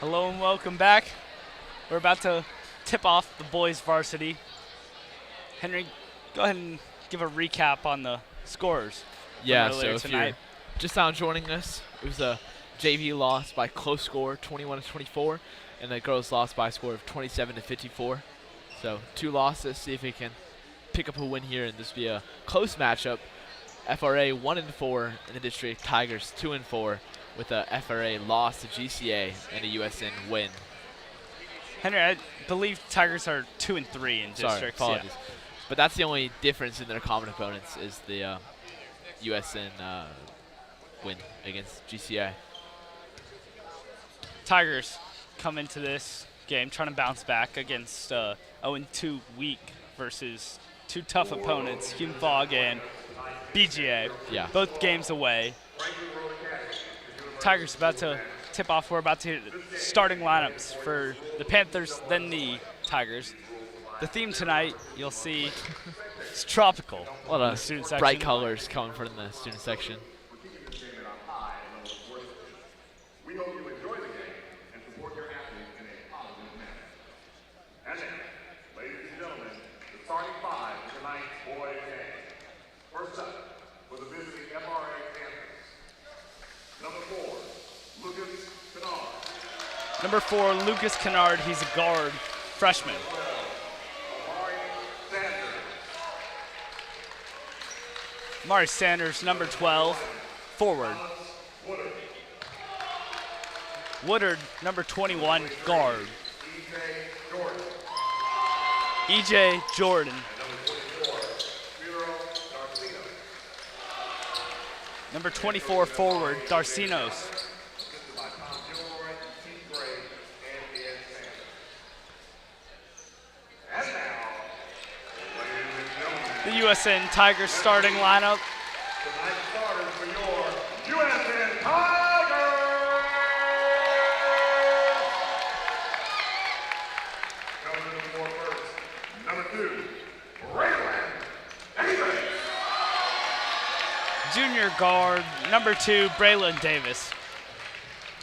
Hello and welcome back. We're about to tip off the boys varsity. Henry, go ahead and give a recap on the scores. Yeah, from so earlier if tonight. you're just now joining us, it was a JV loss by close score, 21-24, and the girls lost by a score of 27-54. So 2 losses. See if we can pick up a win here, and this will be a close matchup. FRA 1-4 in the district, Tigers 2-4, with a FRA loss to GCA and a USN win. Henry, I believe Tigers are 2-3 in Sorry, districts. apologies. But that's the only difference in their common opponents is the USN win against GCA. Tigers come into this game trying to bounce back against 0-2 week versus 2 tough opponents, Hume Fog and BGA. Yeah. Both games away. Tigers about to tip off. We're about to hit starting lineups for the Panthers, then the Tigers. The theme tonight, you'll see, is tropical. A lot in of the student section. bright colors coming from the student section. We hope you enjoy the game and support your athletes in a positive manner. And now, ladies and gentlemen, the starting 5 for tonight's boys game. First up, for the visiting FRA Panthers. Number 4, Lucas Kennard. Number 4, Lucas Kennard. He's a guard, freshman. Mari Sanders, number 12, forward. Woodard, number 21, guard. EJ Jordan. Number 24, forward, Darcinos. The USN Tigers starting lineup. Tonight's starters for your USN Tigers! Coming to the floor first, number 2, Braylon Davis. Junior guard, number 2, Braylon Davis.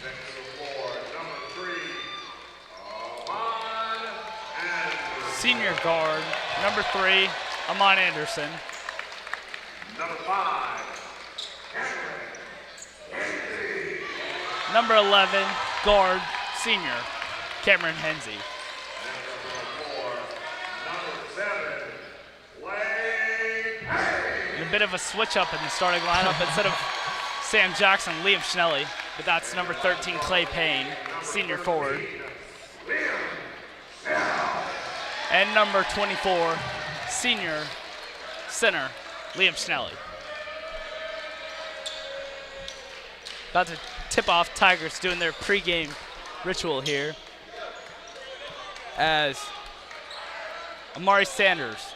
Next to the floor, number 3, Amon Anderson. Senior guard, number 3, Amon Anderson. Number 5, Cameron Hensey. Number 11, guard, senior, Cameron Hensey. Number 7, Clay Payne. And a bit of a switch up in the starting lineup. Instead of Sam Jackson, Liam Schnelly, but that's number 13, Clay Payne, senior forward. And number 24, senior center, Liam Schnelly. About to tip off, Tigers doing their pregame ritual here as Amari Sanders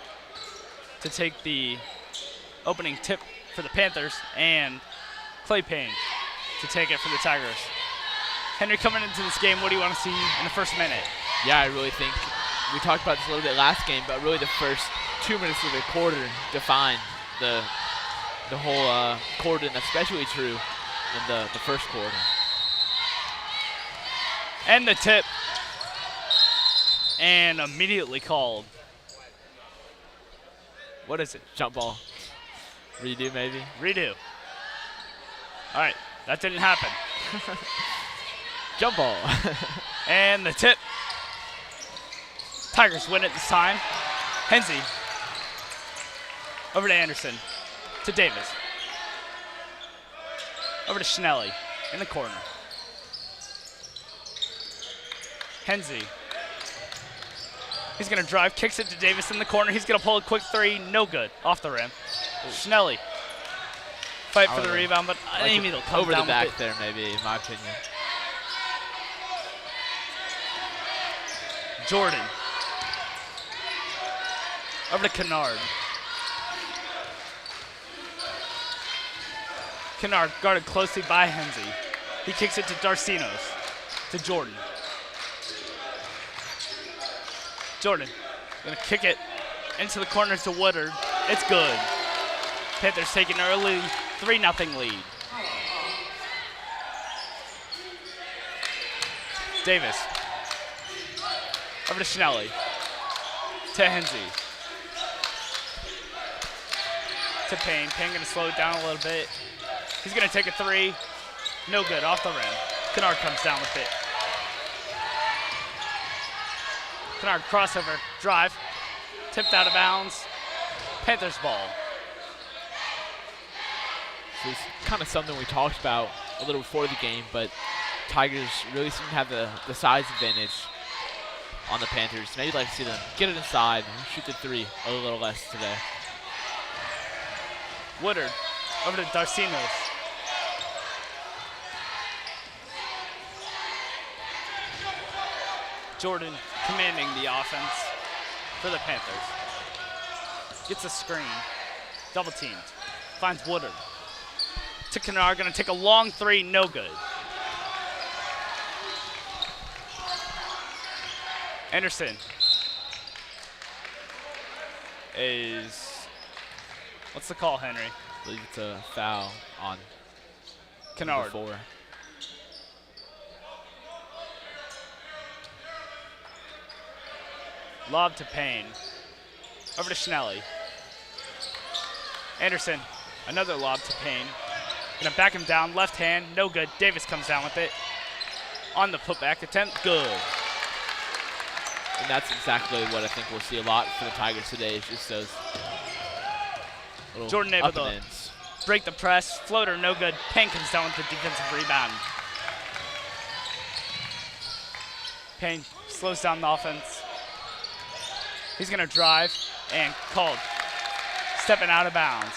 to take the opening tip for the Panthers and Clay Payne to take it for the Tigers. Henry, coming into this game, what do you want to see in the first minute? Yeah, I really think we talked about this a little bit last game, but really the first 2 minutes of the quarter defined the whole quarter, and especially true in the first quarter. And the tip. And immediately called. What is it? Jump ball. Redo maybe? Redo. All right, that didn't happen. Jump ball. And the tip. Tigers win it this time. Hensey. Over to Anderson. To Davis. Over to Schnelly in the corner. Hensey. He's going to drive, kicks it to Davis in the corner. He's going to pull a quick 3. No good. Off the rim. Schnelly. Fight for the rebound, but Amy will come over down the back with it. there, maybe, in my opinion. Jordan. Over to Kennard. Kennard guarded closely by Hensey. He kicks it to Darcinos. To Jordan. Jordan gonna kick it into the corner to Woodard. It's good. Panthers take an early 3-0 lead. Davis. Over to Schnelly. To Hensey. To Payne. Payne gonna slow it down a little bit. He's gonna take a three. No good, off the rim. Kennard comes down with it. Kennard crossover, drive. Tipped out of bounds. Panthers ball. So it's kind of something we talked about a little before the game, but Tigers really seem to have the size advantage on the Panthers. Maybe you'd like to see them get it inside and shoot the three a little less today. Woodard over to Darcinos. Jordan commanding the offense for the Panthers. Gets a screen. Double teamed. Finds Woodard. To Kennard, gonna take a long three, no good. Anderson is, what's the call, Henry? I believe it's a foul on Kennard. 4. Lob to Payne. Over to Schnelly. Anderson, another lob to Payne. Gonna back him down, left hand, no good. Davis comes down with it. On the putback attempt, good. And that's exactly what I think we'll see a lot for the Tigers today, is just those little Jordan able up and to ins. break the press, floater, no good. Payne comes down with the defensive rebound. Payne slows down the offense. He's gonna drive and called. Stepping out of bounds.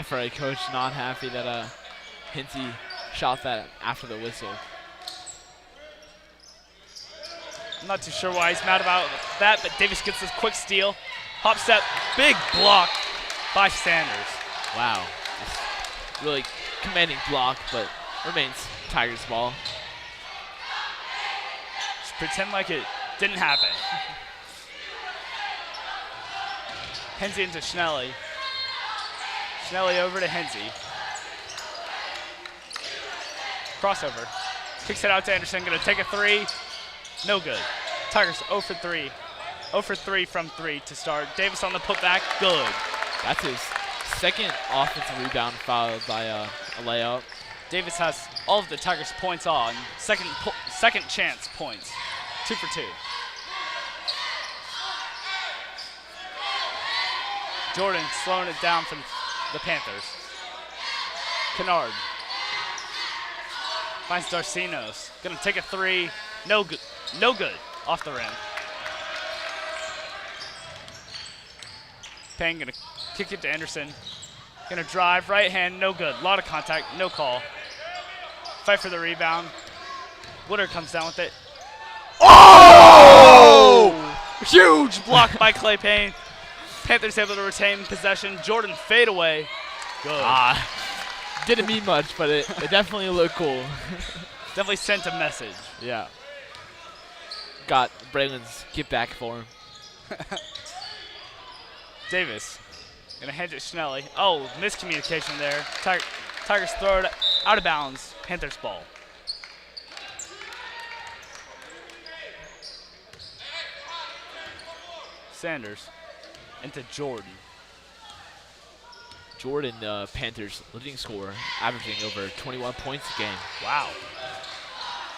FRA coach not happy that Hensey shot that after the whistle. I'm not too sure why he's mad about that, but Davis gets this quick steal. Hop step, big block by Sanders. Wow. Just really commanding block, but remains Tigers ball. Just pretend like it didn't happen. Hensey into Schnelly. Schnelly over to Hensey. Crossover. Kicks it out to Anderson. Gonna take a three. No good. Tigers 0 for 3. 0 for 3 from 3 to start. Davis on the putback. Good. That's his second offensive rebound followed by a layup. Davis has all of the Tigers' points on. Second chance points. 2 for 2. Jordan slowing it down for the Panthers. Kennard finds Darcinos. Gonna take a three. No good. No good. Off the rim. Payne gonna kick it to Anderson. Gonna drive. Right hand. No good. A lot of contact. No call. Fight for the rebound. Woodard comes down with it. Oh! Huge block by Clay Payne. Panthers able to retain possession. Jordan fade away. Good. Didn't mean much, but it definitely looked cool. Definitely sent a message. Yeah. Got Braylon's get back for him. Davis gonna hand it to Schnelly. Oh, miscommunication there. Tigers throw it out of bounds. Panthers ball. Sanders into Jordan. Jordan, the Panthers' leading scorer, averaging over 21 points a game. Wow.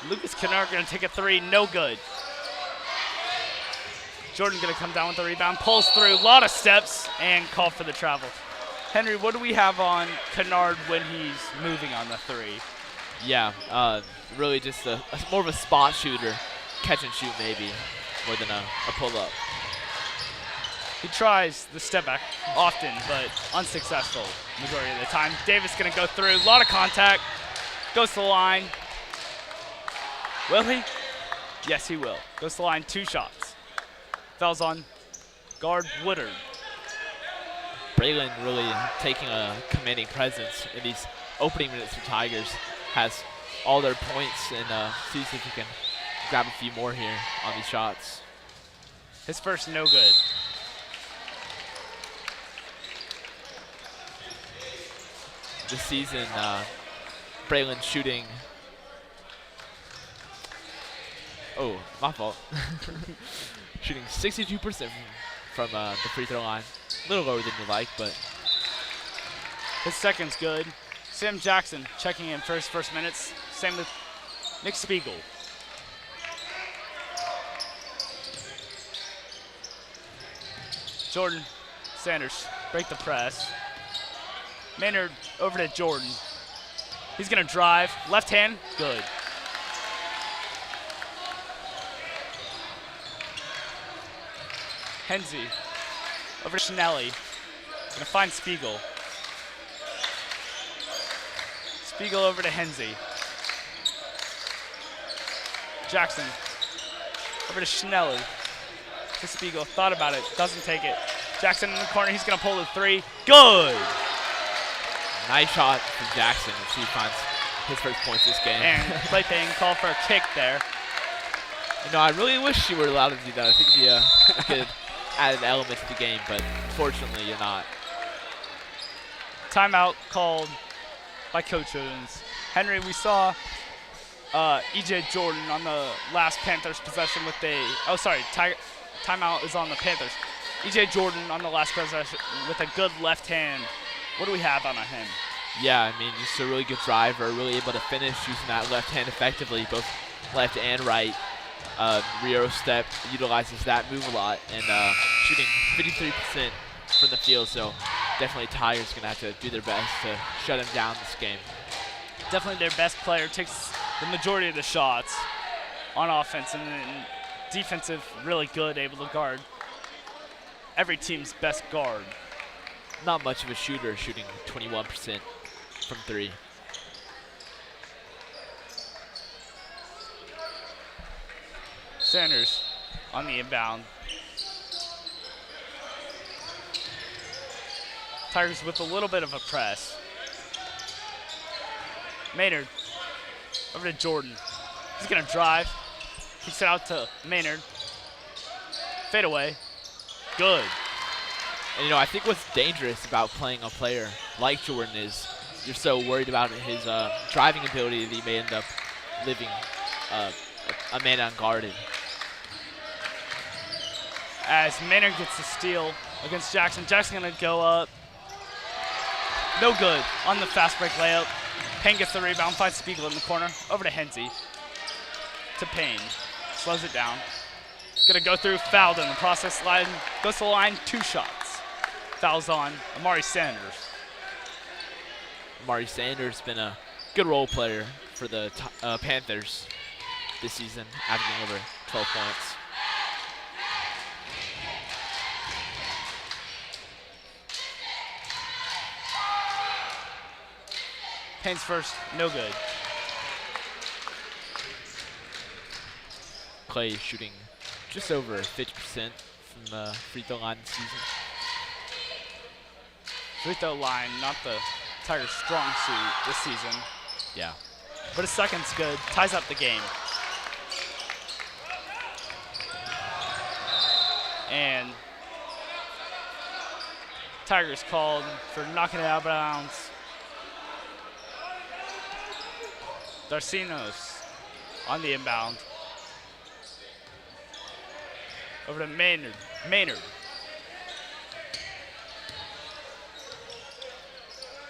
Lucas Kennard gonna take a three, no good. Jordan gonna come down with the rebound, pulls through, a lot of steps, and call for the travel. Henry, what do we have on Kennard when he's moving on the three? Yeah, really just more of a spot shooter, catch and shoot maybe, more than a pull-up. He tries the step back often, but unsuccessful majority of the time. Davis gonna go through, a lot of contact, goes to the line. Will he? Yes, he will. Goes to the line, 2 shots. Fouls on guard Woodard. Braylon really taking a commanding presence in these opening minutes for Tigers. Has all their points and sees if he can grab a few more here on these shots. His first no good. This season, Braylon shooting. Oh, my fault. Shooting 62% from the free throw line. A little lower than you like, but His second's good. Sam Jackson checking in for his first minutes. Same with Nick Spiegel. Jordan Sanders break the press. Maynard over to Jordan. He's gonna drive. Left hand, good. Henze over to Schnelly. Gonna find Spiegel. Spiegel over to Henze. Jackson over to Schnelly. To Spiegel, thought about it, doesn't take it. Jackson in the corner, he's gonna pull the three. Good! nice shot from Jackson as he finds his first points this game. And play paying call for a kick there. You know, I really wish you were allowed to do that. I think it'd be a good added element to the game, but unfortunately you're not. Timeout called by Coach Owens. Henry, we saw EJ Jordan on the last Panthers possession with a, timeout is on the Panthers. EJ Jordan on the last possession with a good left hand. What do we have on him? Yeah, I mean, just a really good driver, really able to finish using that left hand effectively, both left and right. Rio step utilizes that move a lot and shooting 53% from the field, so definitely Tigers going to have to do their best to shut him down this game. Definitely their best player takes the majority of the shots on offense, and then defensive really good, able to guard every team's best guard. Not much of a shooter, shooting 21% from three. Sanders on the inbound. Tigers with a little bit of a press. Maynard over to Jordan. He's gonna drive. Kicks it out to Maynard. Fade away. Good. And, you know, I think what's dangerous about playing a player like Jordan is you're so worried about his driving ability that he may end up leaving a man unguarded. As Maynard gets the steal against Jackson. Jackson gonna go up. No good on the fast break layup. Payne gets the rebound, finds Spiegel in the corner. Over to Henze. To Payne. Slows it down. Gonna go through, fouled in the process line. Goes to the line, 2 shots. Fouls on Amari Sanders. Amari Sanders been a good role player for the Panthers this season, averaging over 12 points. Payne's first, no good. Clay is shooting just over 50% from the free throw line this season. Free throw line, not the Tigers' strong suit this season. Yeah. But his second's good, ties up the game. And Tigers called for knocking it out of bounds. Darcinos on the inbound. Over to Maynard.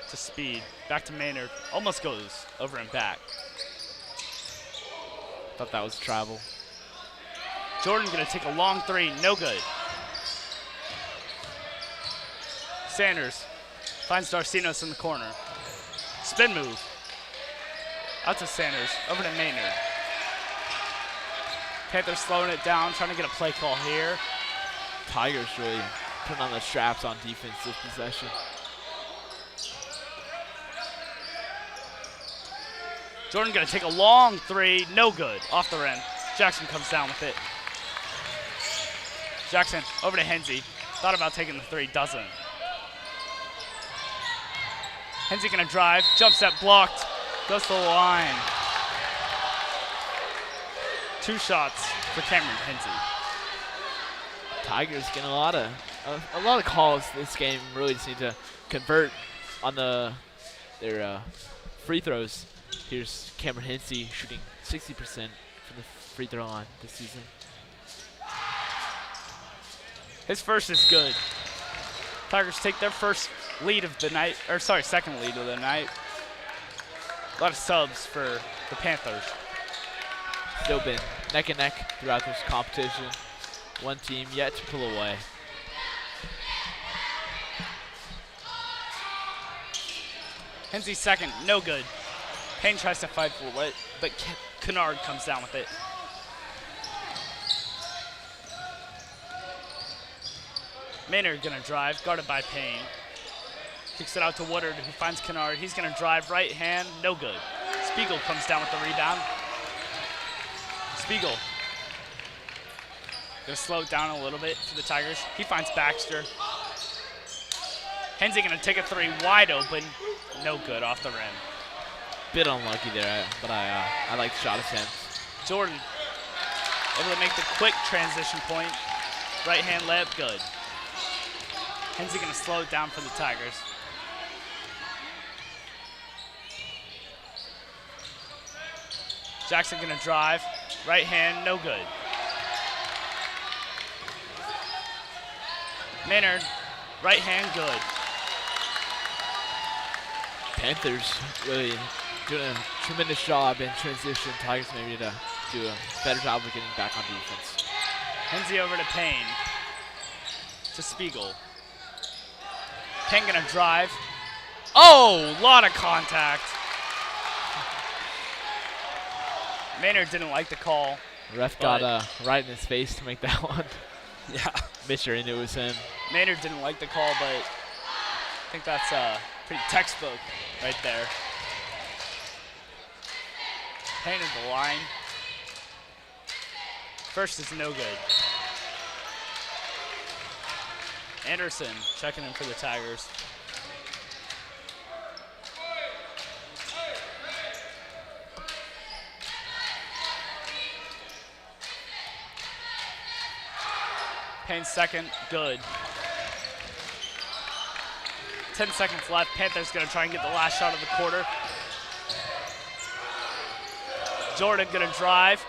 To Speed. Back to Maynard. Almost goes over and back. Thought that was travel. Jordan gonna take a long 3. No good. Sanders finds Darcinos in the corner. Spin move. Out to Sanders. Over to Maynard. Panthers slowing it down, trying to get a play call here. Tigers really putting on the straps on defense this possession. Jordan gonna take a long 3, no good, off the rim. Jackson comes down with it. Jackson over to Henze. Thought about taking the 3, doesn't. Henze gonna drive, jump step blocked, goes to the line. 2 shots for Cameron Henze. Tigers getting a lot of calls this game. Really just need to convert on their free throws Here's Cameron Hensey shooting 60% from the free throw line this season. His first is good. Tigers take their first lead of the night, or sorry, second lead of the night. A lot of subs for the Panthers. Still been neck and neck throughout this competition. One team yet to pull away. Hensey's second, no good. Payne tries to fight for it, but Kennard comes down with it. Maynard gonna drive, guarded by Payne. Kicks it out to Woodard, who finds Kennard. He's gonna drive, right hand, no good. Spiegel comes down with the rebound. Spiegel gonna slow it down a little bit for the Tigers. He finds Baxter. Hensey gonna take a three, wide open, no good, off the rim. Bit unlucky there, but I like the shot attempts. Jordan able to make the quick transition point. Right hand layup, good. Hensey gonna slow it down for the Tigers. Jackson gonna drive, right hand, no good. Maynard, right hand, good. Panthers really doing a tremendous job in transition. Tigers maybe need to do a better job of getting back on defense. Hensey over to Payne. To Spiegel. Payne gonna drive. Oh, lot of contact. Maynard didn't like the call. Ref got right in his face to make that one. Yeah. Mr. Into was him. Maynard didn't like the call, but I think that's pretty textbook right there. Payne at the line. First is no good. Anderson checking in for the Tigers. Payne's second, good. 10 seconds left. Panthers gonna try and get the last shot of the quarter. Jordan gonna drive.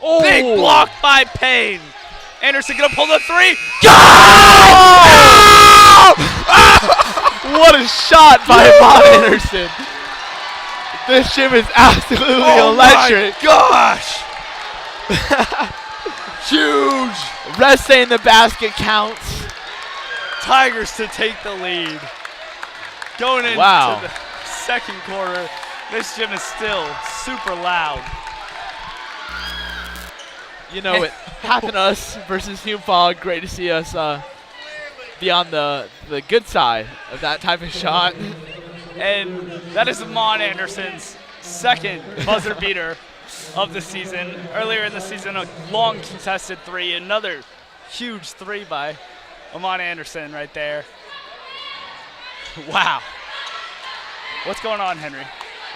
Oh! Big block by Payne. Anderson gonna pull the three. What a shot by Bob Anderson. This gym is absolutely electric. Gosh. Huge. Rest saying the basket counts. Tigers to take the lead. Going into the second quarter, this gym is still super loud. You know, it happened to us versus Hume Fog. Great to see us be on the good side of that type of shot. And that is Amon Anderson's second buzzer beater of the season. Earlier in the season, a long contested three. Another huge three by Amon Anderson right there. Wow. What's going on, Henry?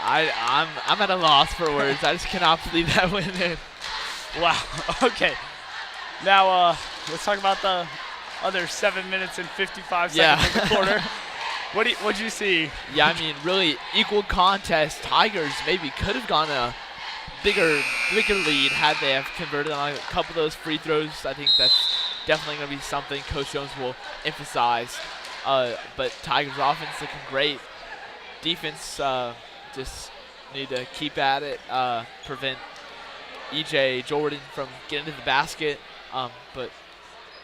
I'm at a loss for words. I just cannot believe that went in. Wow. Okay. Now let's talk about the other 7 minutes and 55 seconds of the quarter. What'd you see? Yeah, I mean, really equal contest. Tigers maybe could have gone a bigger lead had they have converted on a couple of those free throws. I think that's definitely going to be something Coach Jones will emphasize. But Tigers offense looking great. Defense just need to keep at it, prevent EJ Jordan from getting to the basket. But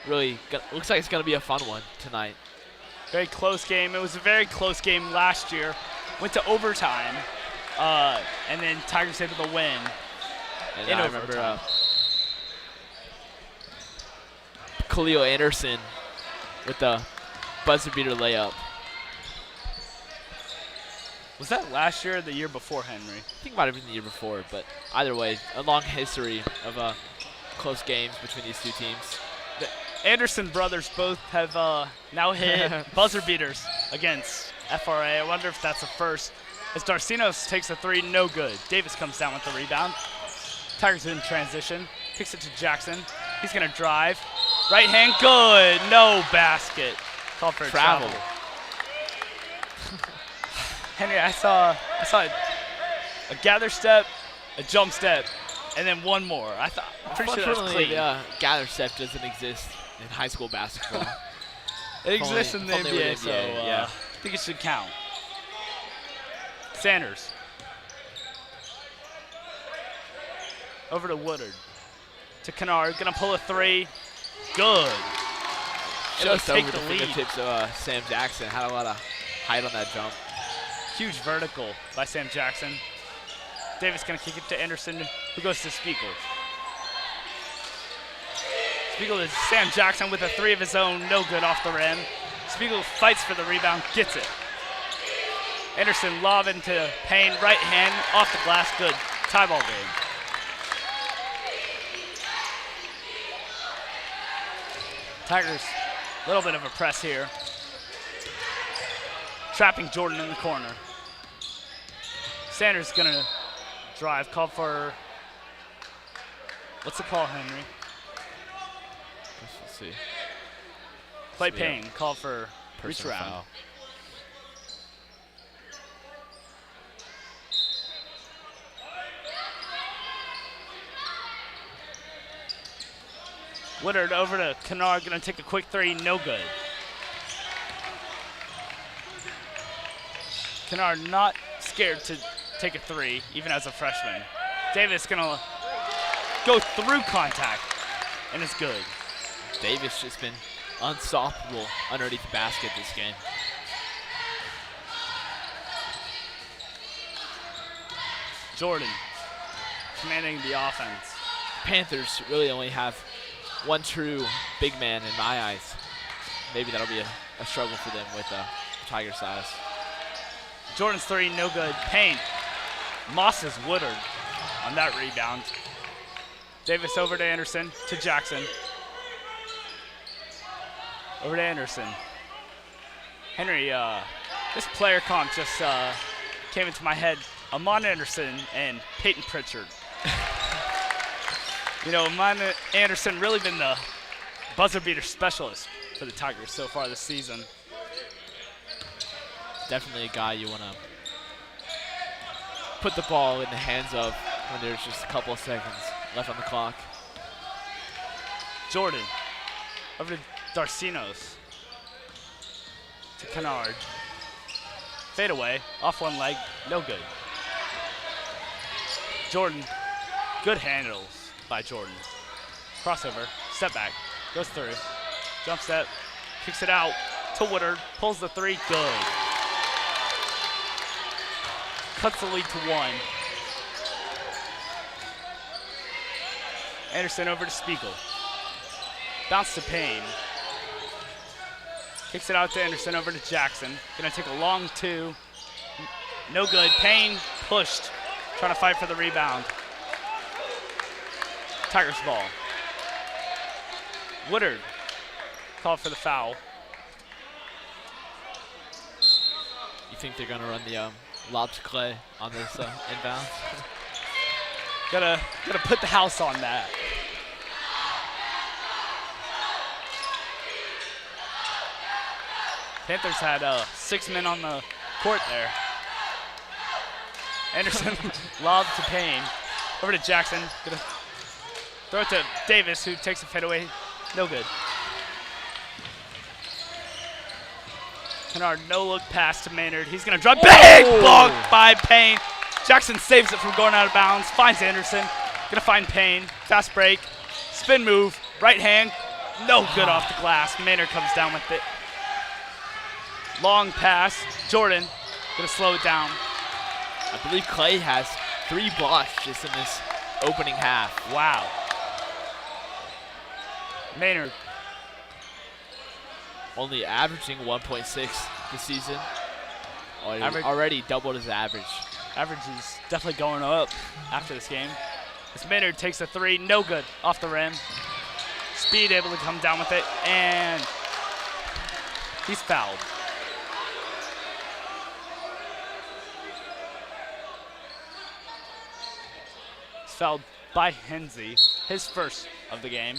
really looks like it's going to be a fun one tonight. Very close game. It was a very close game last year. Went to overtime, and then Tigers able to win And in I overtime. remember Khalil Anderson with the buzzer beater layup. Was that last year or the year before, Henry? I think it might have been the year before, but either way, a long history of close games between these two teams. The Anderson brothers both have now hit buzzer beaters against FRA. I wonder if that's a first. As Darcinos takes a three, no good. Davis comes down with the rebound. Tigers in transition. Kicks it to Jackson. He's going to drive. Right hand, good. No basket. Call for a travel. Henry, I saw a gather step, a jump step, and then one more. I'm pretty sure that's Unfortunately, clean. gather step doesn't exist in high school basketball. It exists in the if only NBA, with so NBA, yeah. I think it should count. Sanders. Over to Woodard. To Kennard, gonna pull a three. Good. It'll Just take over the the lead. fingertips of Sam Jackson. Had a lot of height on that jump. Huge vertical by Sam Jackson. Davis gonna kick it to Anderson, who goes to Spiegel. Spiegel is Sam Jackson with a three of his own, no good off the rim. Spiegel fights for the rebound, gets it. Anderson lob into Payne, right hand, off the glass, good. Tie ball game. Tigers, a little bit of a press here. Trapping Jordan in the corner. Sanders gonna drive, call for, what's the call, Henry? Let's see. Clay So, yeah. Payne, call for reach Personal around. foul. Woodard over to Kennard, gonna take a quick three, no good. Kennard not scared to take a three, even as a freshman. Davis gonna go through contact, and it's good. Davis just been unstoppable underneath the basket this game. Jordan commanding the offense. Panthers really only have one true big man in my eyes. Maybe that'll be a struggle for them with Tiger size. Jordan's three, no good. Payne mosses Woodard on that rebound. Davis over to Anderson, to Jackson. Over to Anderson. Henry, this player comp just came into my head. Amon Anderson and Peyton Pritchard. You know, Amon Anderson really been the buzzer beater specialist for the Tigers so far this season. Definitely a guy you want to put the ball in the hands of when there's just a couple of seconds left on the clock. Jordan over to Darcinos. To Kennard. Fade away, off one leg, no good. Jordan, good handles by Jordan. Crossover, step back, goes through. Jump step, kicks it out to Woodard, pulls the three, good. Cuts the lead to one. Anderson over to Spiegel. Bounce to Payne. Kicks it out to Anderson over to Jackson. Gonna take a long two. No good. Payne pushed. Trying to fight for the rebound. Tigers ball. Woodard called for the foul. You think they're going to run the lob to Clay on this inbound? Gotta put the house on that. Panthers had 6 men on the court there. Anderson lob to Payne. Over to Jackson. Gonna throw it to Davis, who takes a fadeaway. No good. Kennard, no look pass to Maynard. He's gonna drop. Big block by Payne. Jackson saves it from going out of bounds. Finds Anderson. Gonna find Payne. Fast break. Spin move. Right hand. No good off the glass. Maynard comes down with it. Long pass. Jordan gonna slow it down. I believe Clay has 3 blocks just in this opening half. Wow. Maynard. Only averaging 1.6 this season. Already doubled his average. Average is definitely going up after this game. As Maynard takes a three, no good, off the rim. Speed able to come down with it, and he's fouled. He's fouled by Hensey, his first of the game.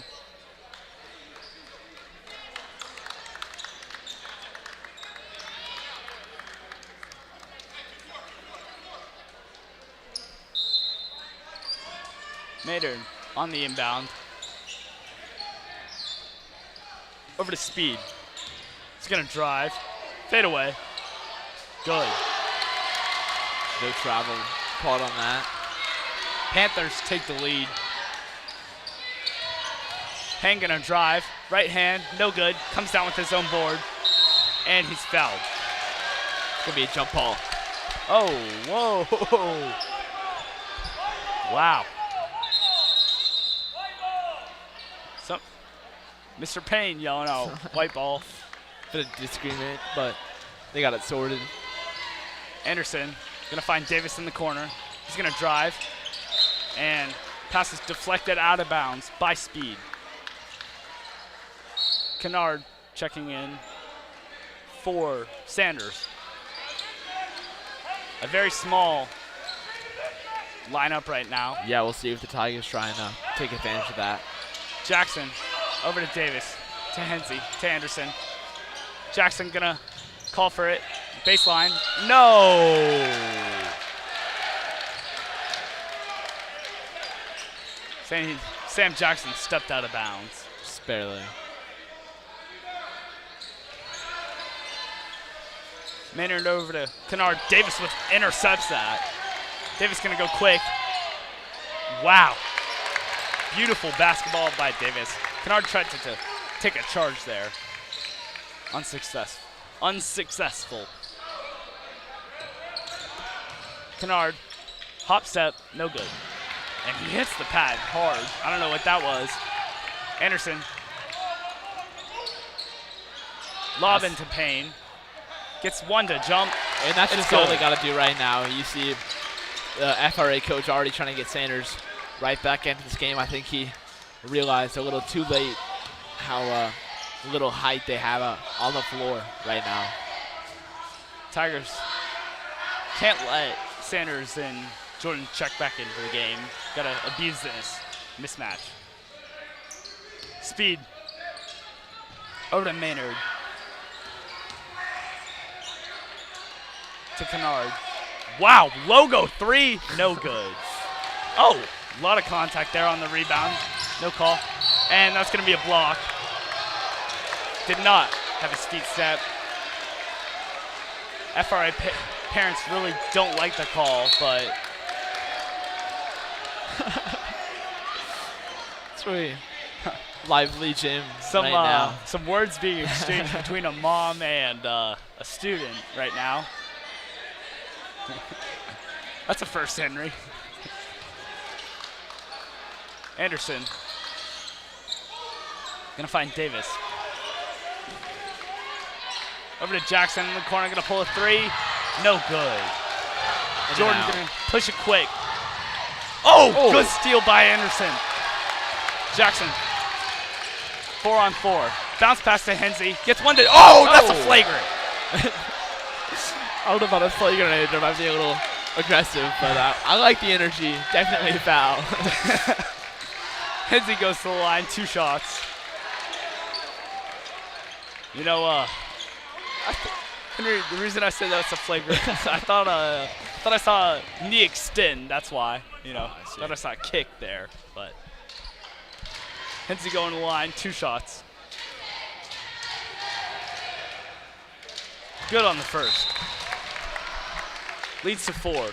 Maynard on the inbound. Over to Speed. He's gonna drive. Fade away. Good. No travel called on that. Panthers take the lead. Payne gonna drive. Right hand, no good. Comes down with his own board. And he's fouled. It's gonna be a jump ball. Oh, whoa. Wow. Mr. Payne yelling out, white ball. Bit of disagreement, but they got it sorted. Anderson gonna find Davis in the corner. He's gonna drive, and pass is deflected out of bounds by Speed. Kennard checking in for Sanders. A very small lineup right now. Yeah, we'll see if the Tigers trying to take advantage of that. Jackson over to Davis, to Hensey, to Anderson. Jackson gonna call for it. Baseline. No! Sam Jackson stepped out of bounds. Just barely. Maynard over to Kennard. Davis intercepts that. Davis gonna go quick. Wow. Beautiful basketball by Davis. Kennard tried to take a charge there. Unsuccessful. Kennard, hop step, no good. And he hits the pad hard. I don't know what that was. Anderson. Lob into Payne. Gets one to jump. And that's just all they got to do right now. You see the FRA coach already trying to get Sanders right back into this game. I think he realized a little too late how little height they have on the floor right now. Tigers can't let Sanders and Jordan check back into the game. Gotta abuse this mismatch. Speed over to Maynard. To Kennard. Wow, logo three, no good. Oh, a lot of contact there on the rebound. No call. And that's gonna be a block. Did not have his feet set. FRA parents really don't like the call, but Sweet. Lively gym right now. Some words being exchanged between a mom and a student right now. That's a first, Henry. Anderson. Gonna find Davis. Over to Jackson in the corner, gonna pull a three. No good. Jordan gonna push it quick. Oh, good steal by Anderson. Jackson, 4-on-4. Bounce pass to Hensey. Gets one to, that's a flagrant. I don't know about a flagrant. It might be a little aggressive, but I like the energy. Definitely a foul. Hensey goes to the line, 2 shots. You know, Henry, the reason I said that's a flagrant, I thought I saw a knee extend. That's why, thought I saw a kick there. But Hensey going to the line, 2 shots. Good on the first. Leads to 4.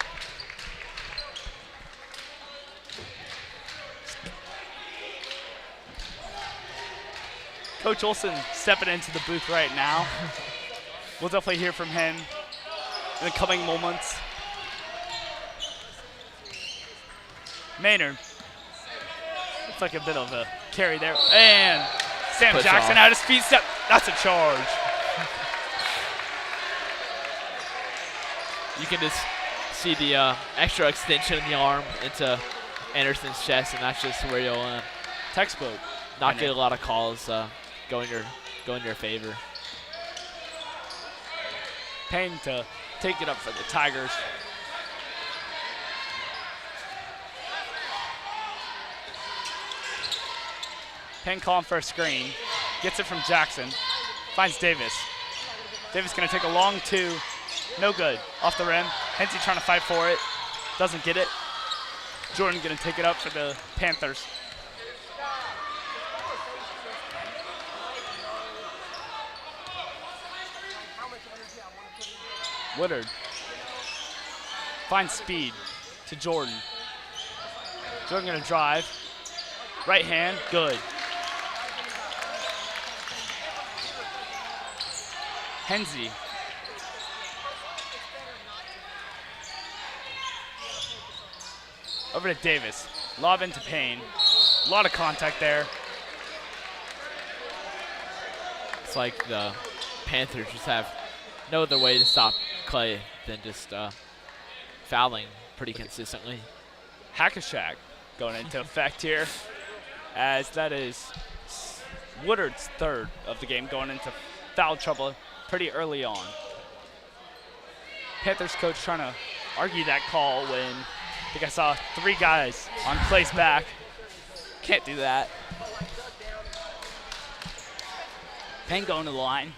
Coach Olson stepping into the booth right now. We'll definitely hear from him in the coming moments. Maynard. Looks like a bit of a carry there. And Sam Push Jackson off. out his feet step. That's a charge. You can just see the extra extension in the arm into Anderson's chest, and that's just where you'll Textbook. not get a lot of calls go in your favor. Payne to take it up for the Tigers. Payne calling for a screen. Gets it from Jackson. Finds Davis. Davis gonna take a long 2. No good. Off the rim. Hensey trying to fight for it. Doesn't get it. Jordan gonna take it up for the Panthers. Woodard finds speed to Jordan. Jordan gonna drive. Right hand, good. Hensey. Over to Davis. Lob into Payne. A lot of contact there. It's like the Panthers just have no other way to stop Clay than just fouling pretty consistently. Hackashack going into effect here, as that is Woodard's third of the game, going into foul trouble pretty early on. Panthers coach trying to argue that call when I think I saw 3 guys on Clay's back. Can't do that. Payne going to the line.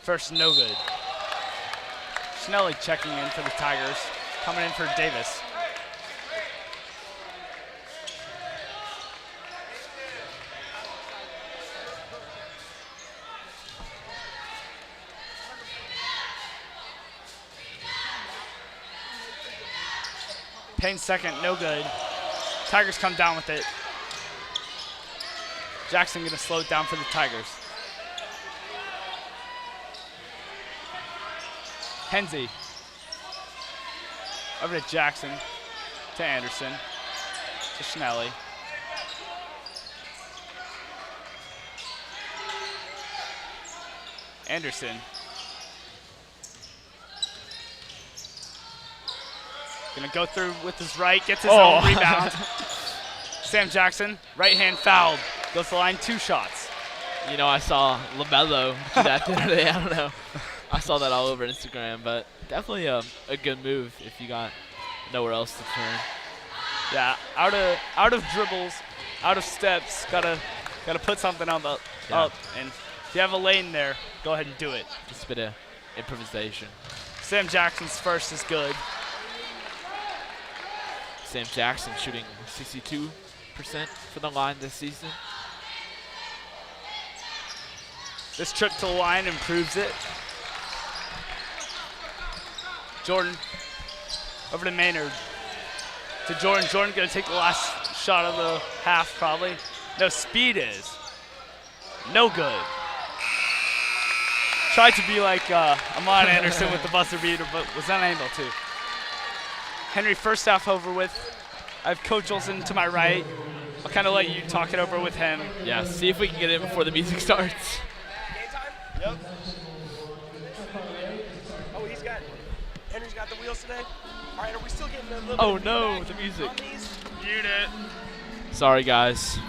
First, no good. Schnelly checking in for the Tigers, coming in for Davis. Payne second, no good. Tigers come down with it. Jackson gonna slow it down for the Tigers. Hensey. Over to Jackson, to Anderson, to Schnelly. Anderson. Gonna go through with his right, gets his own rebound. Sam Jackson, right hand fouled. Goes to the line, 2 shots. You know, I saw LaMelo do that the other day. I don't know. I saw that all over Instagram, but definitely a good move if you got nowhere else to turn. Yeah, out of dribbles, out of steps, gotta put something on the up. And if you have a lane there, go ahead and do it. Just a bit of improvisation. Sam Jackson's first is good. Sam Jackson shooting 62% for the line this season. This trip to the line improves it. Jordan over to Maynard. To Jordan. Jordan gonna take the last shot of the half probably. No, speed is. No good. Tried to be like Amon Anderson with the buzzer beater, but was unable to. Henry, first half over with. I have Coach Olson to my right. I'll kind of let you talk it over with him. Yeah, see if we can get in before the music starts. Yep. Oh, Henry's got the wheels today? All right, are we still getting a little Oh bit of no, feedback the music. on these? Mute it. Sorry, guys.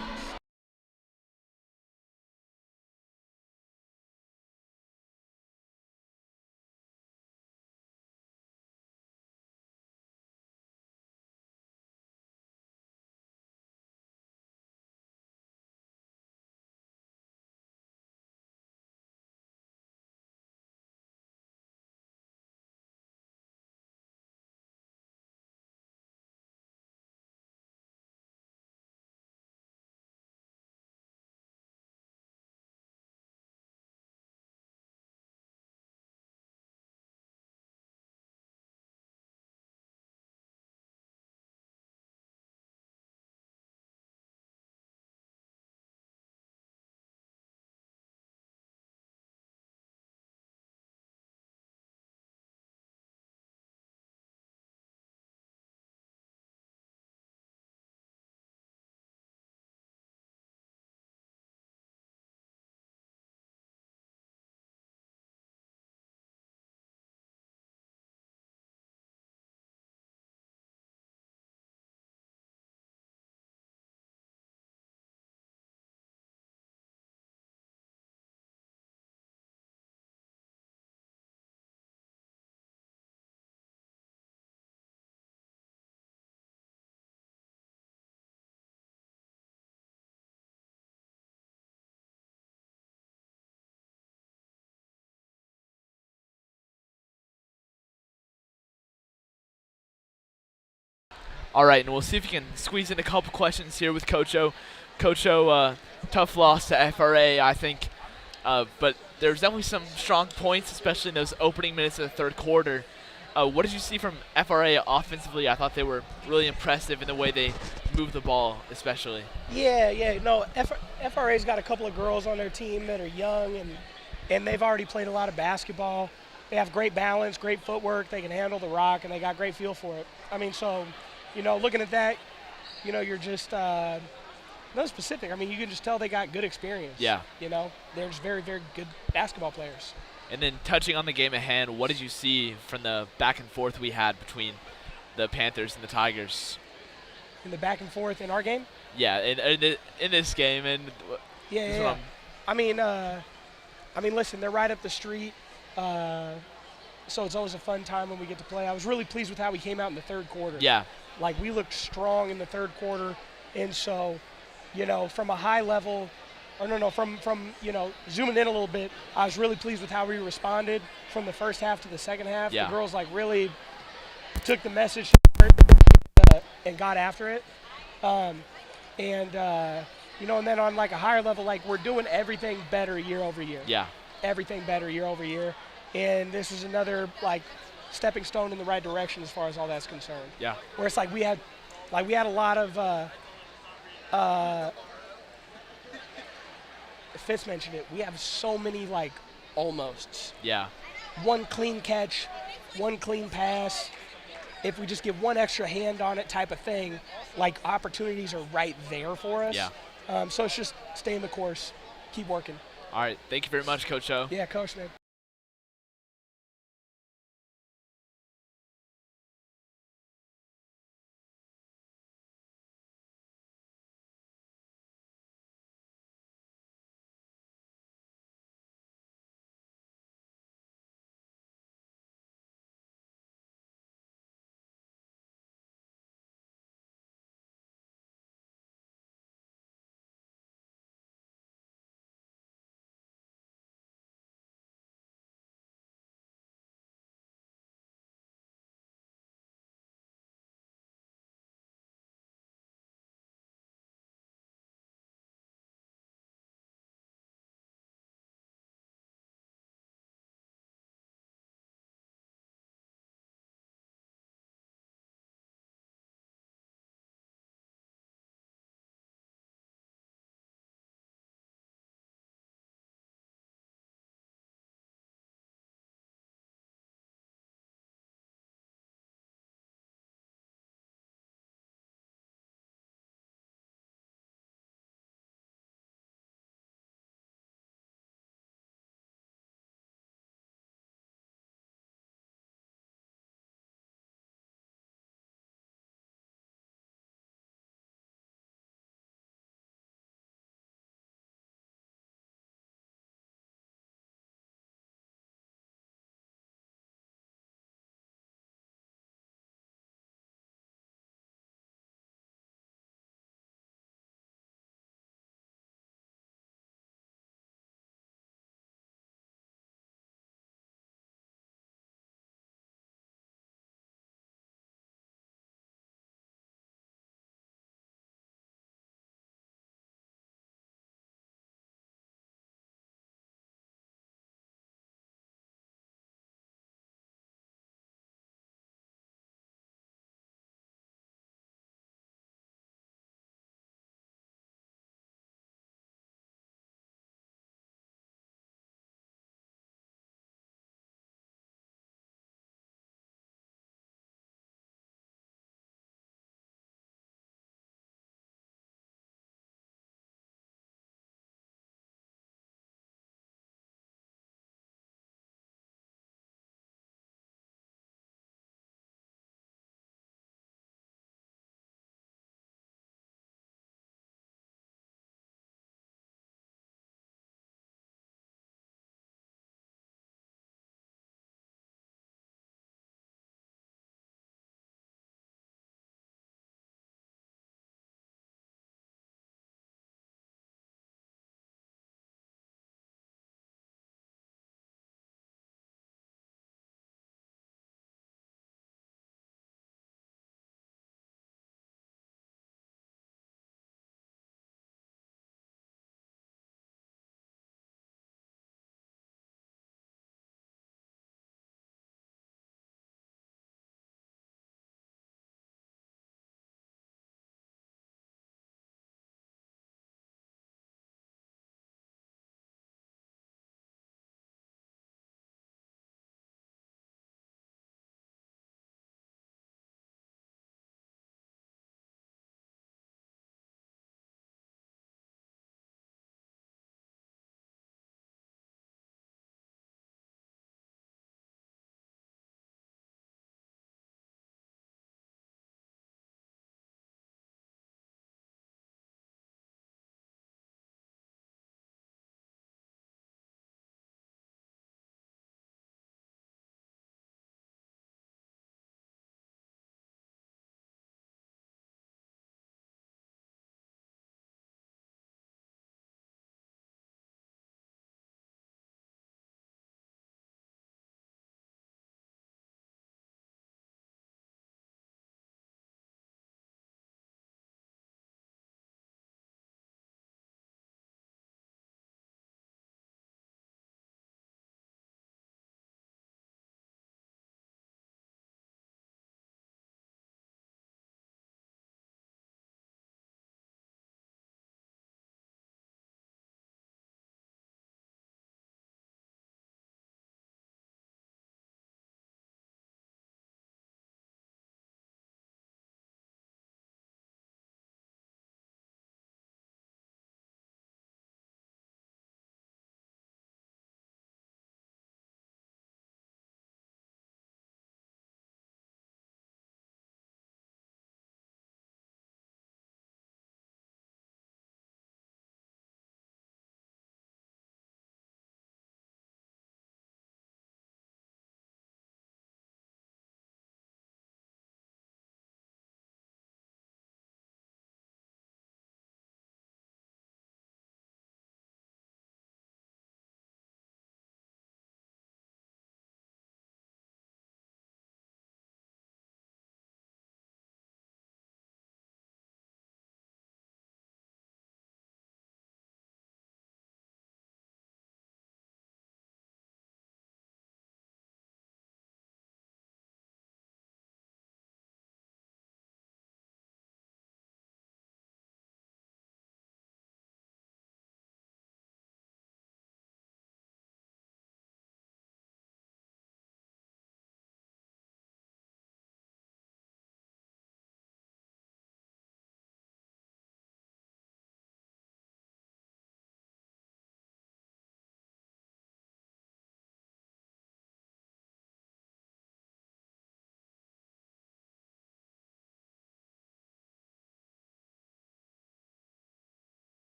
All right, and we'll see if we can squeeze in a couple questions here with Coach O. Coach O, tough loss to FRA, I think, but there's definitely some strong points, especially in those opening minutes of the third quarter. What did you see from FRA offensively? I thought they were really impressive in the way they moved the ball, especially. Yeah. No, FRA's got a couple of girls on their team that are young, and they've already played a lot of basketball. They have great balance, great footwork. They can handle the rock, and they got great feel for it. I mean, so, looking at that, you're just no specific. I mean, you can just tell they got good experience. Yeah. They're just very, very good basketball players. And then touching on the game at hand, what did you see from the back and forth we had between the Panthers and the Tigers? In the back and forth in our game? Yeah, in this game. And Yeah. I mean, listen, they're right up the street, so it's always a fun time when we get to play. I was really pleased with how we came out in the third quarter. Yeah. Like, we looked strong in the third quarter, and so, from a high level, from zooming in a little bit, I was really pleased with how we responded from the first half to the second half. Yeah. The girls, really took the message and got after it. And then on, a higher level, we're doing everything better year over year. Yeah. Everything better year over year. And this is another, stepping stone in the right direction as far as all that's concerned. Yeah. Where it's we had a lot of Fitz mentioned it. We have so many almosts. Yeah. One clean catch, one clean pass. If we just give one extra hand on it, type of thing, opportunities are right there for us. Yeah. So it's just stay in the course, keep working. All right. Thank you very much, Coach O. Yeah, Coach, man.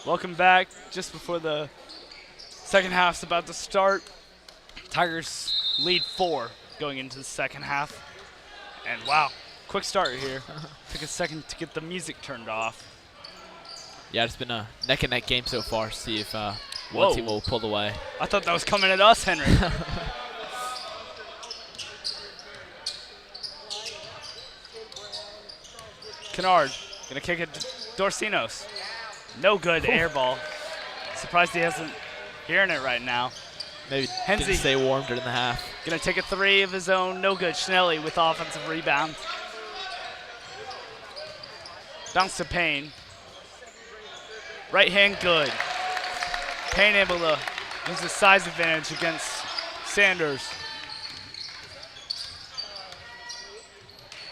Welcome back. Just before the second half's about to start, Tigers lead 4 going into the second half. And wow, quick start here. Took a second to get the music turned off. Yeah, it's been a neck-and-neck game so far. See if Whoa. one team will pull away. I thought that was coming at us, Henry. Kennard gonna kick it to Dorsinos. No good air ball. Surprised he hasn't hearing it right now. Maybe Henze didn't stay warm during the half. gonna take a 3 of his own. No good. Schnelly with offensive rebound. Bounce to Payne. Right hand good. Payne able to use the size advantage against Sanders.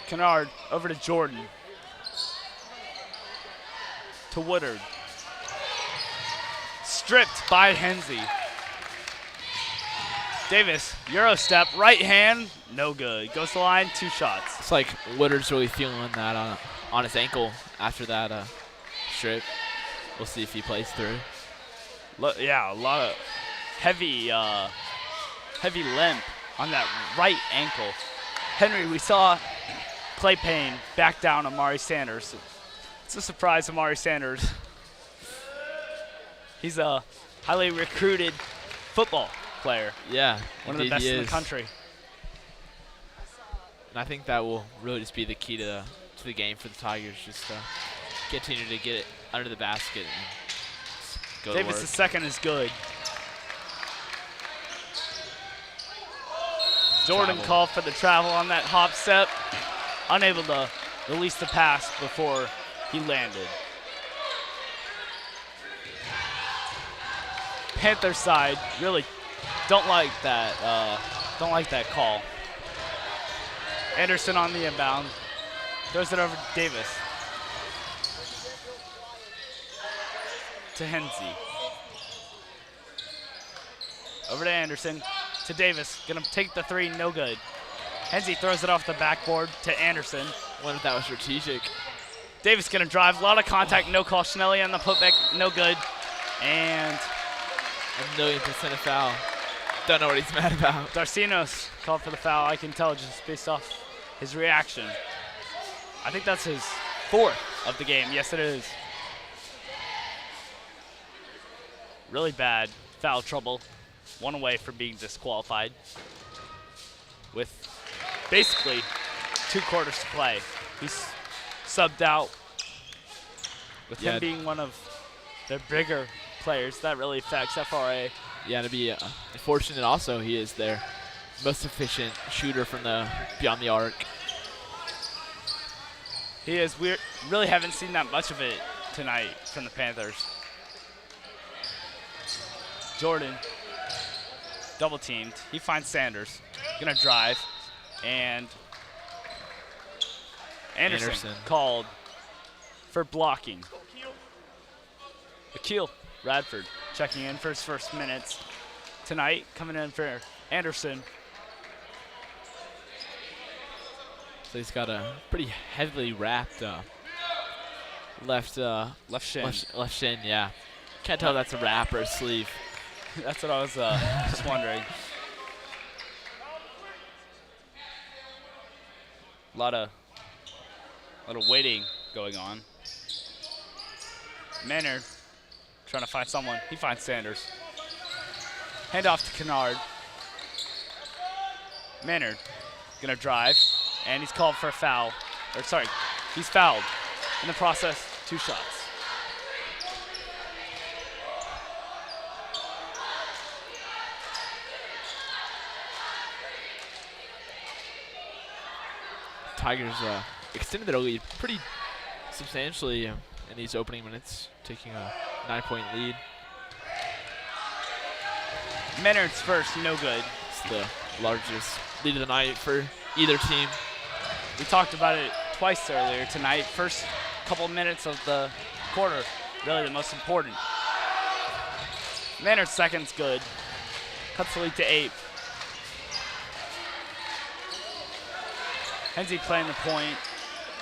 Kennard over to Jordan. To Woodard. Stripped by Henze. Davis, Euro step, right hand, no good. Goes to the line, 2 shots. It's like Woodard's really feeling that on his ankle after that strip. We'll see if he plays through. Yeah, a lot of heavy limp on that right ankle. Henry, we saw Clay Payne back down Amari Sanders. It's a surprise, Amari Sanders. He's a highly recruited football player. Yeah, One of the indeed best he in the is. country. And I think that will really just be the key to the game for the Tigers. Just continue to get it under the basket and just go to Davis, work. the second is good. Jordan Travel. called for the travel on that hop step. Unable to release the pass before he landed. Panther side really don't like that call. Anderson on the inbound. Throws it over to Davis. To Henze. Over to Anderson. To Davis. Gonna take the 3, no good. Henze throws it off the backboard to Anderson. Wonder if that was strategic. Davis gonna drive. A lot of contact. No call. Schnelly on the putback. No good. And 1,000,000% a foul. Don't know what he's mad about. Darcinos called for the foul. I can tell just based off his reaction. I think that's his 4th of the game. Yes, it is. Really bad foul trouble. 1 away from being disqualified. With basically 2 quarters to play. He's subbed out. With Yeah. him being one of their bigger players, that really affects FRA. Yeah, to be unfortunate also, he is their most efficient shooter from beyond the arc. He is. We really haven't seen that much of it tonight from the Panthers. Jordan, double teamed. He finds Sanders. Gonna drive. And Anderson called for blocking. Akil Radford checking in for his first minutes tonight. Coming in for Anderson. So he's got a pretty heavily wrapped left Left shin. left shin. Yeah, can't tell if that's a wrap or a sleeve. That's what I was just wondering. A lot of waiting going on. Maynard trying to find someone. He finds Sanders. Hand off to Kennard. Maynard gonna drive, and he's called for a foul. Or sorry, he's fouled. In the process, 2 shots. Tigers extended their lead pretty substantially in these opening minutes, taking a 9-point lead. Maynard's first, no good. It's the largest lead of the night for either team. We talked about it twice earlier tonight. First couple minutes of the quarter, really the most important. Maynard's second's good. Cuts the lead to 8. Henze playing the point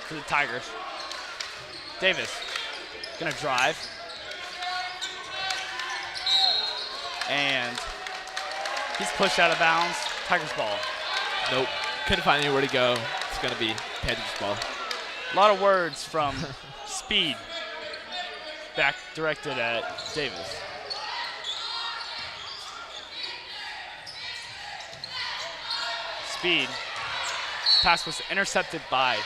for the Tigers. Davis gonna drive. And he's pushed out of bounds. Tigers ball. Nope. Couldn't find anywhere to go. It's going to be Panthers ball. A lot of words from Speed. Back directed at Davis. Speed. Pass was intercepted by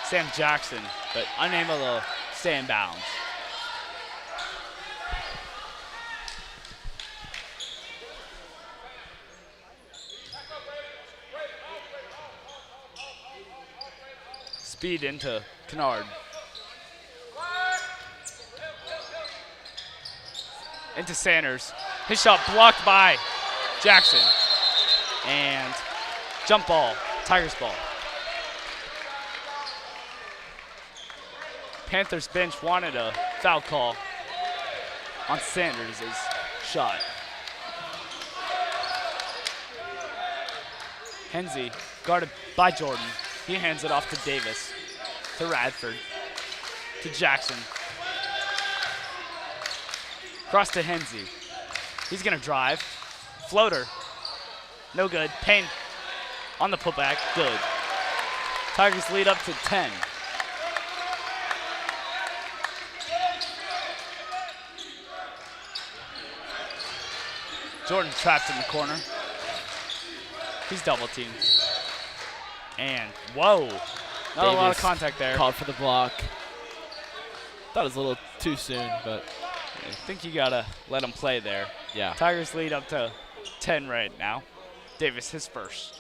Sam Jackson, but unable to stay in bounds. Speed into Kennard. Into Sanders. His shot blocked by Jackson. And jump ball, Tigers ball. Panthers bench wanted a foul call on Sanders' shot. Hensey guarded by Jordan. He hands it off to Davis, to Radford, to Jackson. Cross to Hensey. He's gonna drive. Floater. No good. Payne on the putback. Good. Tigers lead up to 10. Jordan trapped in the corner. He's double teamed. And whoa. Not a lot of contact there. Called for the block. Thought it was a little too soon, but I think you gotta let him play there. yeah. Tigers lead up to 10 right now. Davis, his first.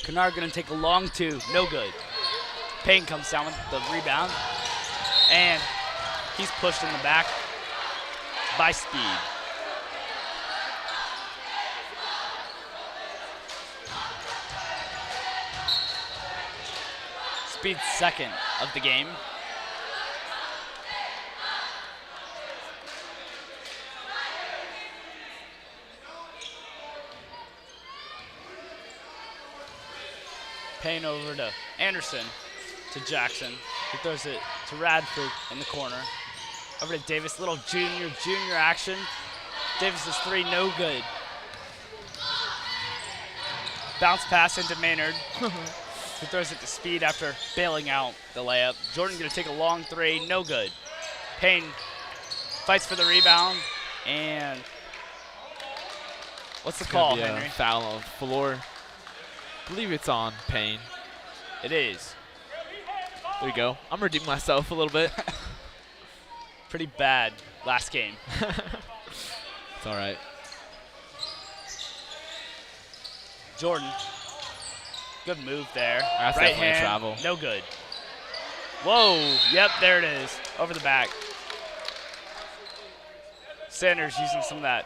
Kennard gonna take a long two, no good. Payne comes down with the rebound, and he's pushed in the back by Speed. Speed's second of the game. Payne over to Anderson, to Jackson, who throws it to Radford in the corner. Over to Davis, little junior action. Davis's three, no good. Bounce pass into Maynard, who throws it to Speed after bailing out the layup. Jordan gonna take a long three, no good. Payne fights for the rebound, and what's the call, Henry? Foul on the floor. I believe it's on Payne. It is. There you go. I'm redeeming myself a little bit. Pretty bad last game. It's all right. Jordan, good move there. That's right definitely a hand, travel. no good. Whoa, yep, there it is, over the back. Sanders using some of that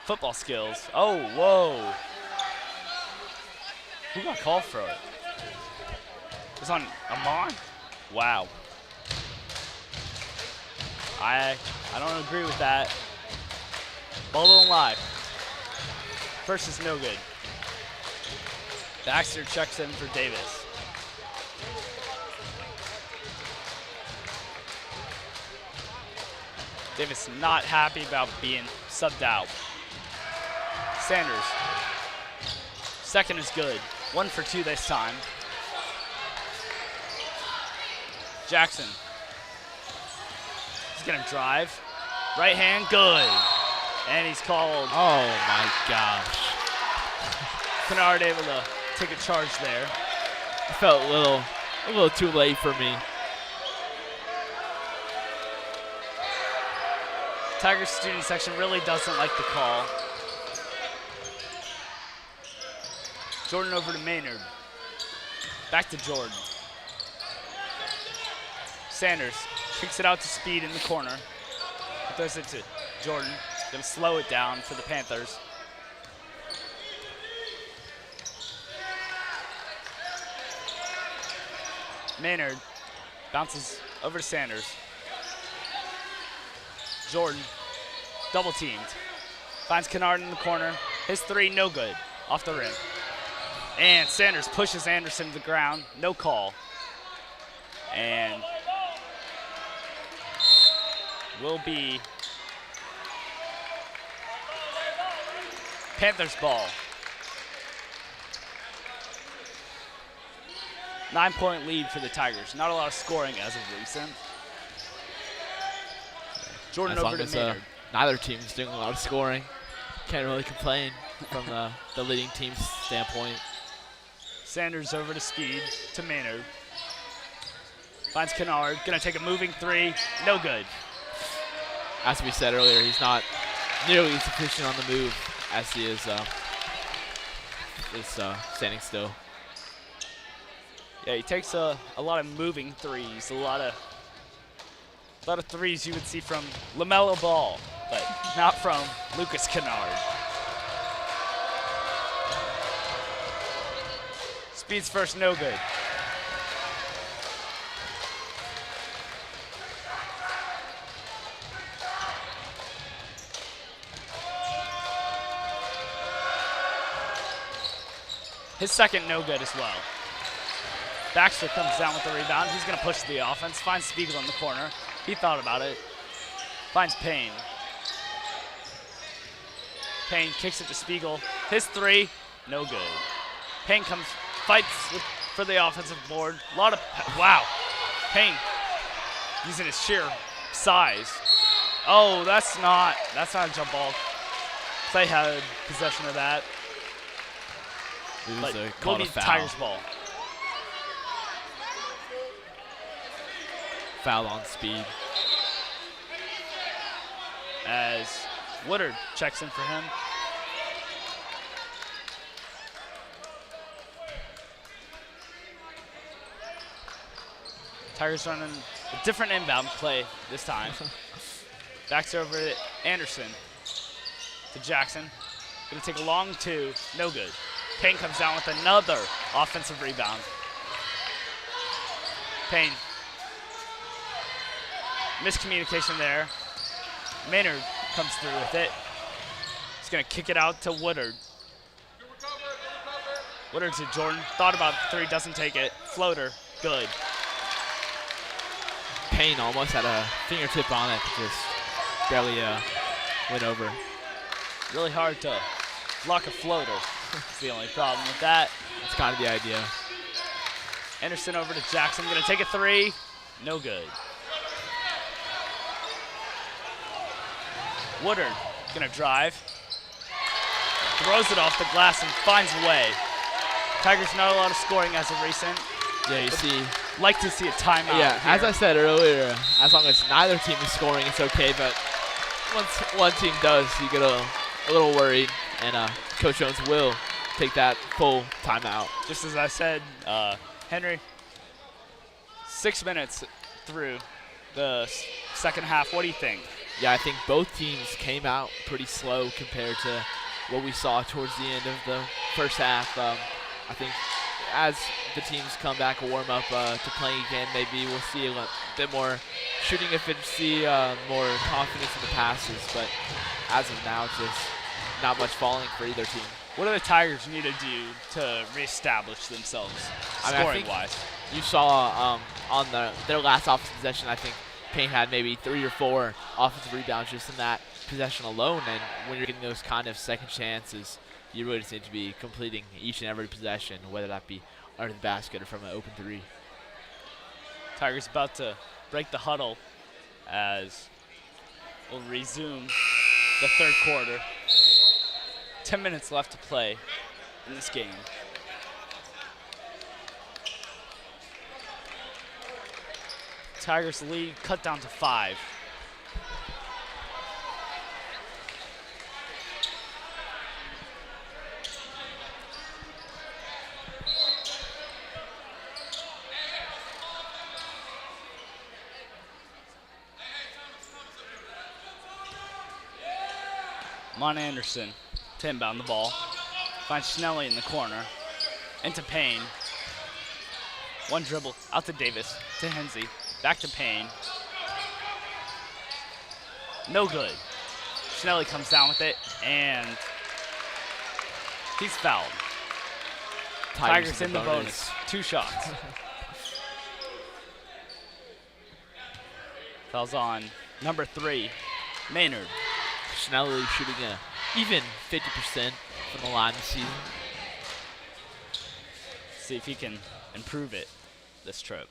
football skills. Oh, whoa. Who got called for it? It was on Amon? Wow. I don't agree with that. Bolo and live. First is no good. Baxter checks in for Davis. Davis not happy about being subbed out. Sanders. Second is good. 1 for 2 this time. Jackson. He's gonna drive. Right hand, good. And he's called. Oh my gosh. Kennard able to take a charge there. I felt a little too late for me. Tigers student section really doesn't like the call. Jordan over to Maynard. Back to Jordan. Sanders kicks it out to Speed in the corner. Throws it to Jordan. Gonna slow it down for the Panthers. Maynard bounces over to Sanders. Jordan, double teamed. Finds Kennard in the corner. His three, no good. Off the rim. And Sanders pushes Anderson to the ground. No call. And will be Panthers ball. 9-point lead for the Tigers. Not a lot of scoring as of recent. Jordan As over long to as Maynard. neither team is doing a lot of scoring, can't really complain from the leading team's standpoint. Sanders over to Speed to Maynard. Finds Kennard. Gonna take a moving three. No good. As we said earlier, he's not nearly as efficient on the move as he is standing still. Yeah, he takes a lot of moving threes, a lot of threes you would see from LaMelo Ball, but not from Lucas Kennard. Speed's first, no good. His second, no good as well. Baxter comes down with the rebound. He's going to push the offense. Finds Spiegel in the corner. He thought about it. Finds Payne. Payne kicks it to Spiegel. His three, no good. Payne fights for the offensive board. Wow. Payne using his sheer size. Oh, that's not a jump ball. Clay had possession of that. It But was a will call be to foul. Tigers ball. Foul on Speed. As Woodard checks in for him. Tigers running a different inbound play this time. Backs over to Anderson. To Jackson. Gonna take a long two. No good. Payne comes down with another offensive rebound. Payne. Miscommunication there. Maynard comes through with it. He's gonna kick it out to Woodard. Woodard to Jordan. Thought about the three, doesn't take it. Floater, good. Payne almost had a fingertip on it, just barely went over. Really hard to block a floater. That's the only problem with that. That's kind of the idea. Anderson over to Jackson, gonna take a three. No good. Woodard gonna drive. Throws it off the glass and finds a way. Tigers not a lot of scoring as of recent. Yeah, you see. Like to see a timeout. Yeah, here. as I said earlier, as long as neither team is scoring, it's okay. But once one team does, you get a little worried, and Coach Jones will take that full timeout. Just as I said, Henry, 6 minutes through the second half. What do you think? Yeah, I think both teams came out pretty slow compared to what we saw towards the end of the first half. I think as the teams come back and warm up to playing again, maybe we'll see a bit more shooting efficiency, more confidence in the passes. But as of now, it's just not much falling for either team. What do the Tigers need to do to reestablish themselves, scoring-wise? You saw on their last offensive possession, I think Payne had maybe 3 or 4 offensive rebounds just in that possession alone. And when you're getting those kind of second chances, you really just need to be completing each and every possession, whether that be under the basket or from an open three. Tigers about to break the huddle as we'll resume the third quarter. 10 minutes left to play in this game. Tigers lead cut down to 5. Mon Anderson to inbound the ball. Finds Schnelly in the corner. Into Payne. One dribble out to Davis, to Hensey. Back to Payne. No good. Schnelly comes down with it, and he's fouled. Tigers in the bonus. 2 shots. Fouls on Number 3, Maynard. Schnelly shooting a even 50% from the line this season. See if he can improve it this trip.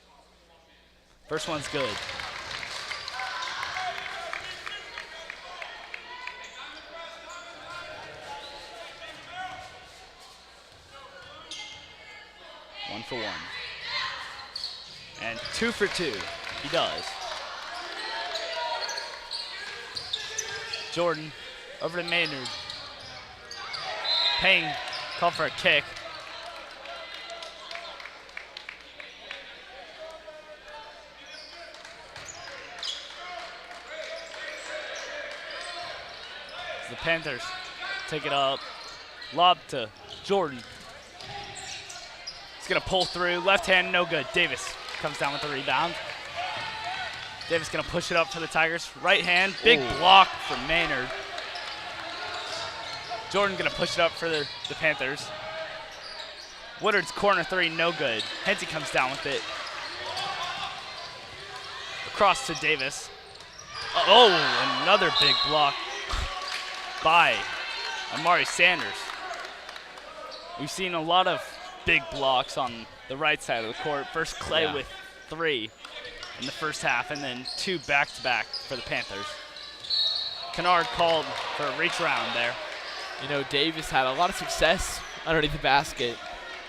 First one's good. One for one. And 2 for 2. He does. Jordan over to Maynard. Payne called for a kick. The Panthers take it up. Lob to Jordan. He's going to pull through. Left hand, no good. Davis comes down with the rebound. Davis going to push it up for the Tigers. Right hand, big block from Maynard. Jordan going to push it up for the Panthers. Woodard's corner 3, no good. Henty comes down with it. Across to Davis. Oh, another big block by Amari Sanders. We've seen a lot of big blocks on the right side of the court. First Clay with 3 in the first half, and then 2 back-to-back for the Panthers. Kennard called for a reach around there. You know, Davis had a lot of success underneath the basket,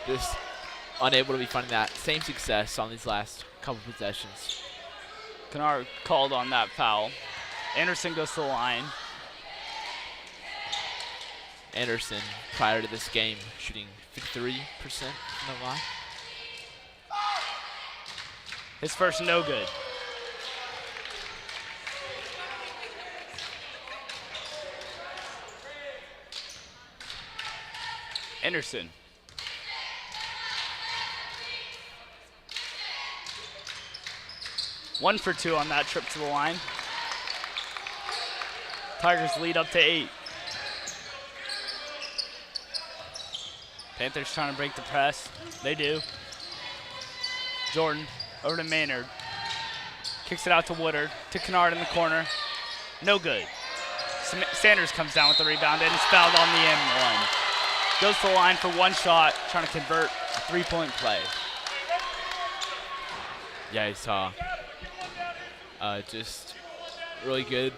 just unable to be finding that same success on these last couple possessions. Kennard called on that foul. Anderson goes to the line. Anderson, prior to this game, shooting 53% from the line. His first no good. Anderson. One for 2 on that trip to the line. Tigers lead up to 8. Panthers trying to break the press. They do. Jordan over to Maynard. Kicks it out to Woodard. To Kennard in the corner. No good. Sanders comes down with the rebound and is fouled on the M1. Goes to the line for 1 shot, trying to convert a 3-point play. Yeah, he saw just really good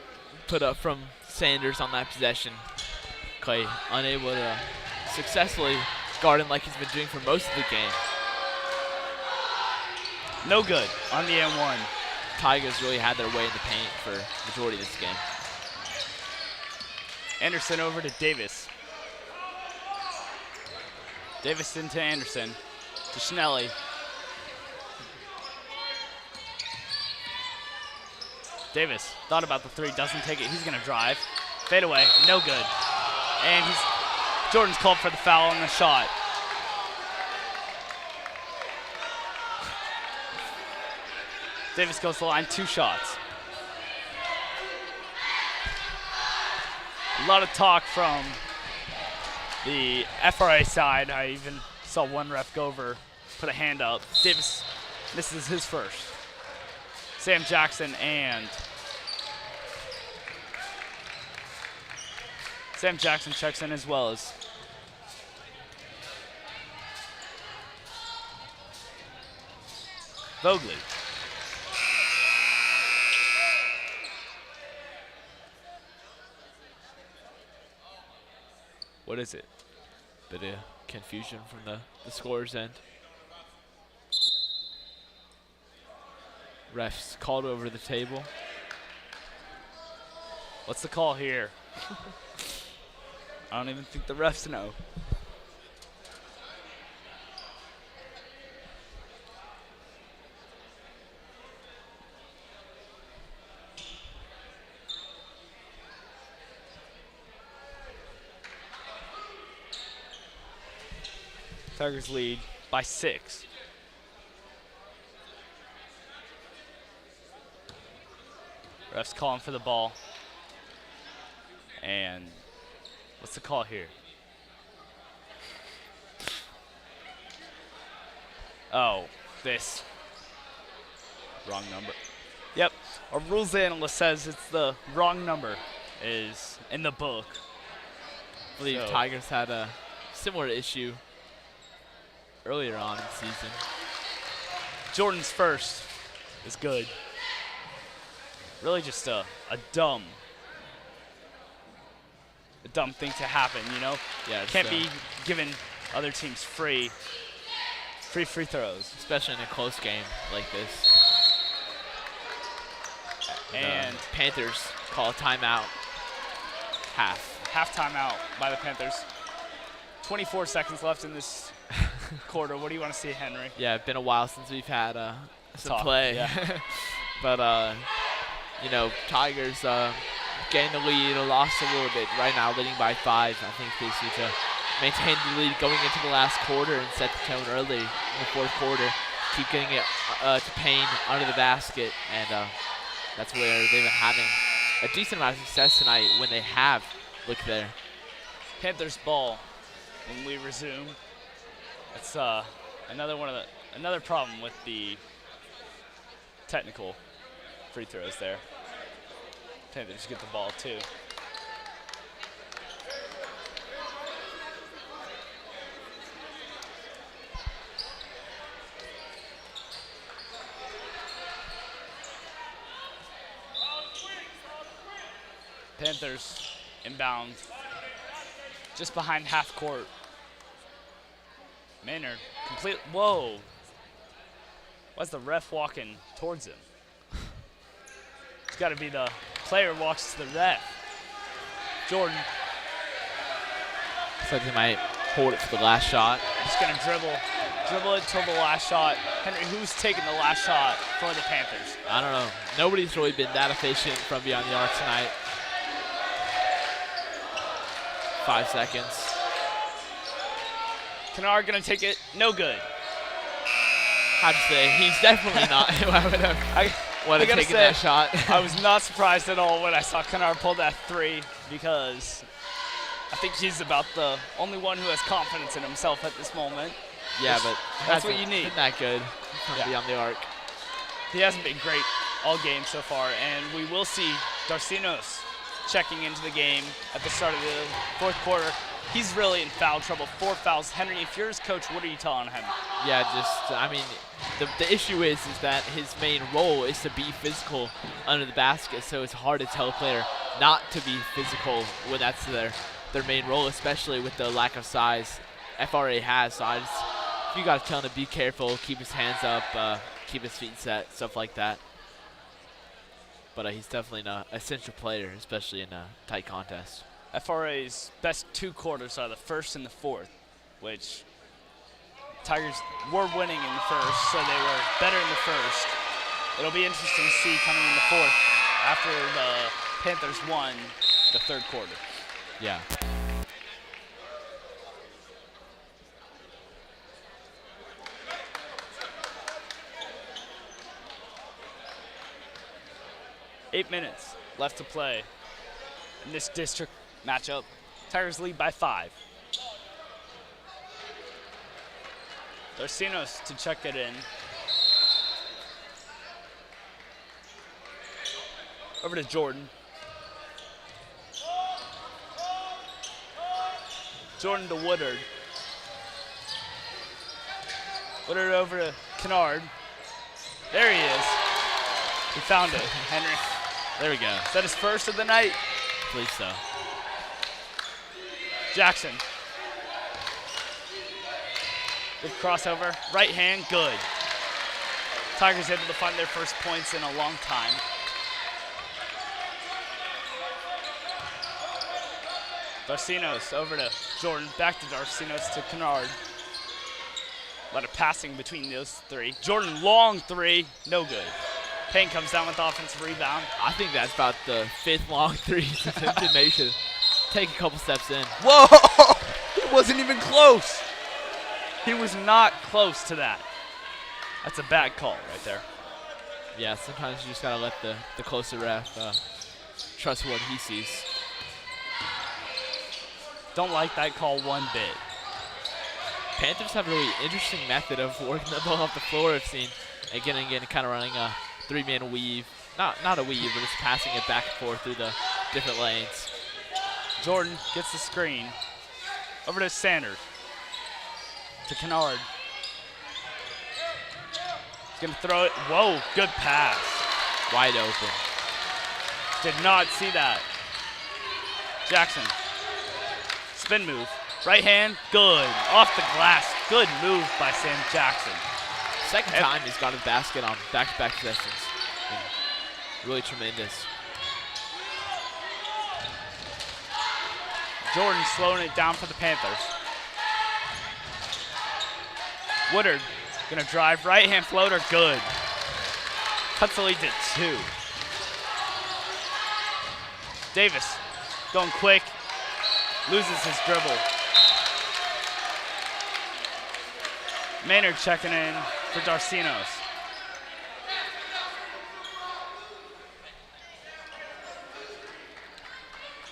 put up from Sanders on that possession. Clay unable to successfully guard him like he's been doing for most of the game. No good on the M1. Tigers really had their way in the paint for the majority of this game. Anderson over to Davis. Davis into Anderson. To Schnelly. Davis thought about the 3, doesn't take it. He's going to drive. Fade away, no good. And Jordan's called for the foul on the shot. Davis goes to the line, 2 shots. A lot of talk from the FRA side. I even saw one ref go over, put a hand up. Davis misses his first. Sam Jackson checks in as well as Vogely. What is it? Bit of confusion from the scorer's end. Refs called over the table. What's the call here? I don't even think the refs know. Tigers lead by 6. Refs calling for the ball. And what's the call here? Oh, this. Wrong number. Yep. Our rules analyst says it's the wrong number is in the book. I believe So- Tigers had a similar issue earlier on in the season. Jordan's first is good. Really just a dumb thing to happen, you know? Yeah, it's, Can't be giving other teams free free throws. especially in a close game like this. And The Panthers call a timeout. half timeout by the Panthers. 24 seconds left in this quarter. What do you want to see, Henry? Yeah, it's been a while since we've had some Talk, play. yeah. But, you know, Tigers getting the lead, lost a little bit. Right now, leading by 5. I think they need to maintain the lead going into the last quarter and set the tone early in the fourth quarter. Keep getting it to Payne under the basket, and that's where they've been having a decent amount of success tonight when they have looked there. Panthers ball when we resume. That's another problem with the technical free throws there. Panthers get the ball too. Panthers inbound just behind half court. Maynard complete. Whoa. Why's the ref walking towards him? It's got to be the player walks to the ref. Jordan So they might hold it for the last shot. just going to dribble it till the last shot. Henry, who's taking the last shot for the Panthers? I don't know. Nobody's really been that efficient from beyond the arc tonight. 5 seconds. Kennard going to take it. No good. How'd you say? He's definitely not who I would have I wanted to gotta take say, that shot. I was not surprised at all when I saw Kennard pull that 3 because I think he's about the only one who has confidence in himself at this moment. Yeah, but that's what hasn't you need. been that good from Yeah. beyond the arc. He hasn't been great all game so far, and we will see Darcinos checking into the game at the start of the fourth quarter. He's really in foul trouble. 4 fouls. Henry, if you're his coach, what are you telling him? Yeah, just, I mean, the issue is that his main role is to be physical under the basket, so it's hard to tell a player not to be physical when that's their main role, especially with the lack of size FRA has. So you got to tell him to be careful, keep his hands up, keep his feet set, stuff like that. But he's definitely an essential player, especially in a tight contest. FRA's best 2 quarters are the first and the fourth, which Tigers were winning in the first, so they were better in the first. It'll be interesting to see coming in the fourth after the Panthers won the third quarter. Yeah. Eight minutes left to play in this district matchup. Tigers lead by 5. Darcinos to check it in. Over to Jordan. Jordan to Woodard. Woodard over to Kennard. There he is. He found it, Henry. There we go. Is that his first of the night? I believe so. Jackson. Good crossover. Right hand, good. Tigers able to find their first points in a long time. Darcinos over to Jordan. Back to Darcinos to Kennard. A lot of passing between those 3. Jordan, long 3. No good. Payne comes down with the offensive rebound. I think that's about the 5th long 3 since Nation. Take a couple steps in. Whoa! It wasn't even close. He was not close to that. That's a bad call right there. Yeah, sometimes you just gotta let the closer ref trust what he sees. Don't like that call one bit. Panthers have a really interesting method of working the ball off the floor, I've seen. Again, kind of running a 3-man weave, not a weave, but just passing it back and forth through the different lanes. Jordan gets the screen. Over to Sanders. To Kennard. He's going to throw it. Whoa, good pass. Wide open. Did not see that. Jackson. Spin move. Right hand, good. Off the glass. Good move by Sam Jackson. Second time he's got a basket on back-to-back possessions. Really tremendous. Jordan slowing it down for the Panthers. Woodard gonna drive, right hand floater, good. Cuts the lead to 2. Davis going quick, loses his dribble. Maynard checking in for Darcinos.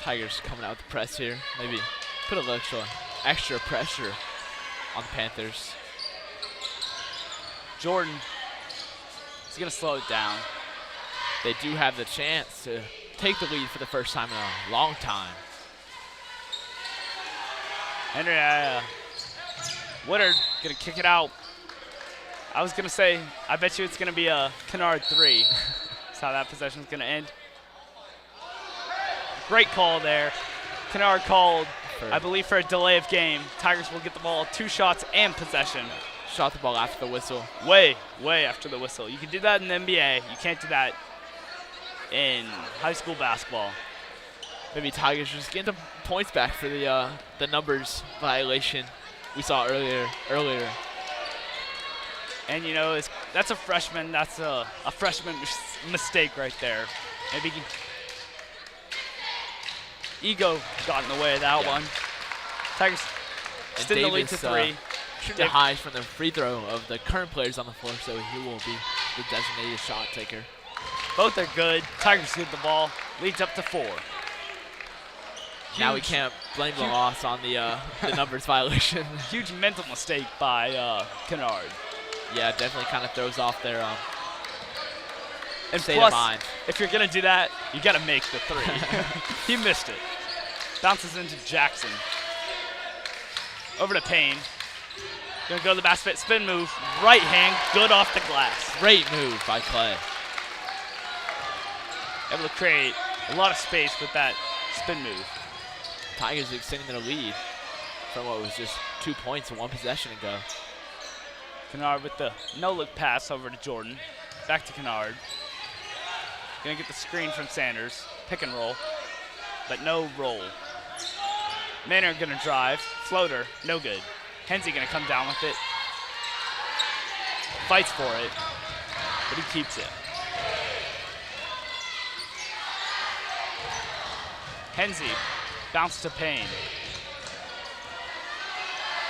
Tigers coming out with the press here. Maybe put a little extra pressure on the Panthers. Jordan is going to slow it down. They do have the chance to take the lead for the first time in a long time. Henry Woodard going to kick it out. I was going to say, I bet you it's going to be a Kennard 3. That's how that possession is going to end. Great call there. Kennard called, I believe, for a delay of game. Tigers will get the ball 2 shots and possession. Shot the ball after the whistle. Way after the whistle. You can do that in the NBA. You can't do that in high school basketball. Maybe Tigers just getting the points back for the numbers violation we saw earlier. And you know, that's a freshman. That's a freshman mistake right there. Maybe ego got in the way of that one. Tigers extend the lead to 3. Shooting the highs from the free throw of the current players on the floor, so he will be the designated shot taker. Both are good. Tigers get the ball. Leads up to 4. Now we can't blame the loss on the numbers violation. Huge mental mistake by Kennard. Yeah, definitely kind of throws off their and state plus, of mind. If you're going to do that, you got to make the 3. He missed it. Bounces into Jackson. Over to Payne. Gonna go to the basket, spin move, right hand, good off the glass. Great move by Clay. Able to create a lot of space with that spin move. Tigers extending their lead from what was just 2 points in 1 possession ago. Kennard with the no-look pass over to Jordan. Back to Kennard. Gonna get the screen from Sanders. Pick and roll, but no roll. Maynard gonna drive, floater, no good. Hensey gonna come down with it. Fights for it, but he keeps it. Hensey, bounce to Payne.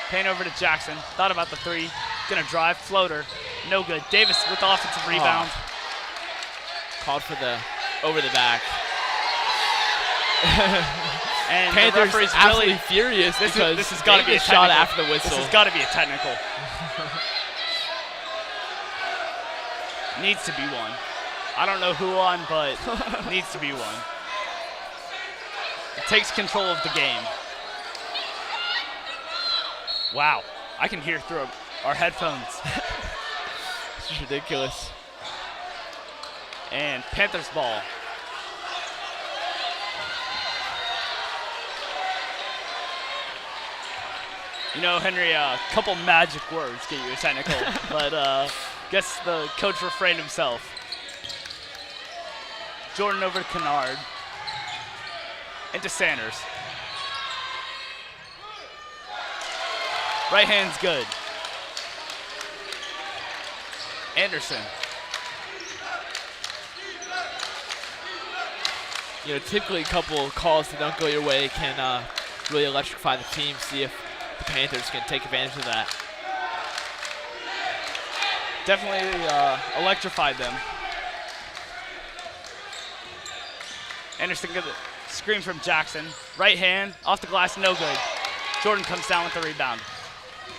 Payne over to Jackson, thought about the 3. Gonna drive, floater, no good. Davis with the offensive rebound. Called for the over the back. And Panthers the referee's absolutely really furious because this has got to be a shot technical. after the whistle. This has got to be a technical. Needs to be one. I don't know who won, but needs to be one. It takes control of the game. Wow, I can hear through our headphones. This is ridiculous. And Panthers ball. You know, Henry, a couple magic words get you a technical, but guess the coach refrained himself. Jordan over to Kennard. Into Sanders. Right hand's good. Anderson. You know, typically a couple calls that don't go your way can really electrify the team. See if the Panthers can take advantage of that. Definitely electrified them. Anderson gets a screen from Jackson. Right hand, off the glass, no good. Jordan comes down with the rebound.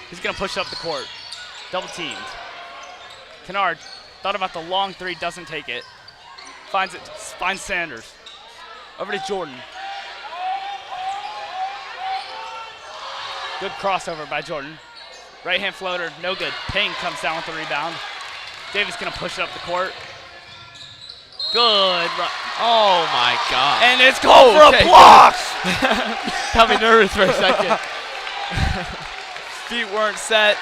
He's gonna push up the court. Double teamed. Kennard thought about the long 3, doesn't take it. finds Sanders. Over to Jordan. Good crossover by Jordan. Right hand floater, no good. Payne comes down with the rebound. Davis gonna push it up the court. Good. Oh my God. And it's called for a block. Got me nervous for a second. Feet weren't set.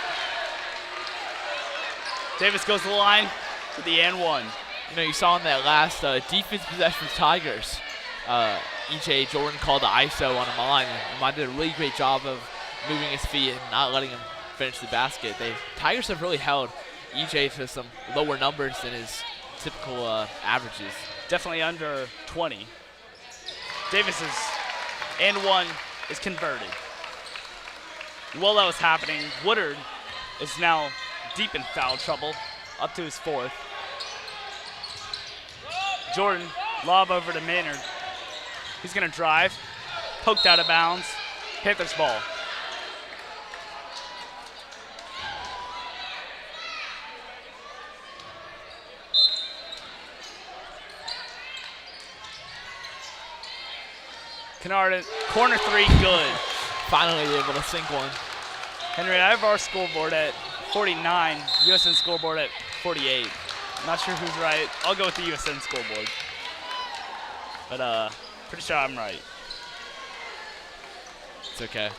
Davis goes to the line for the and one. You know, you saw in that last defense possession for Tigers, E.J. Jordan called the ISO on him line, and Ahmad did a really great job of moving his feet and not letting him finish the basket. Tigers have really held E.J. to some lower numbers than his typical averages. Definitely under 20. Davis's and one is converted. While that was happening, Woodard is now deep in foul trouble, up to his fourth. Jordan, lob over to Maynard. He's gonna drive, poked out of bounds. Panthers ball. Kennard, corner three, good. Finally able to sink one. Henry, I have our scoreboard at 49, USN scoreboard at 48. I'm not sure who's right. I'll go with the USN scoreboard. But pretty sure I'm right. It's okay.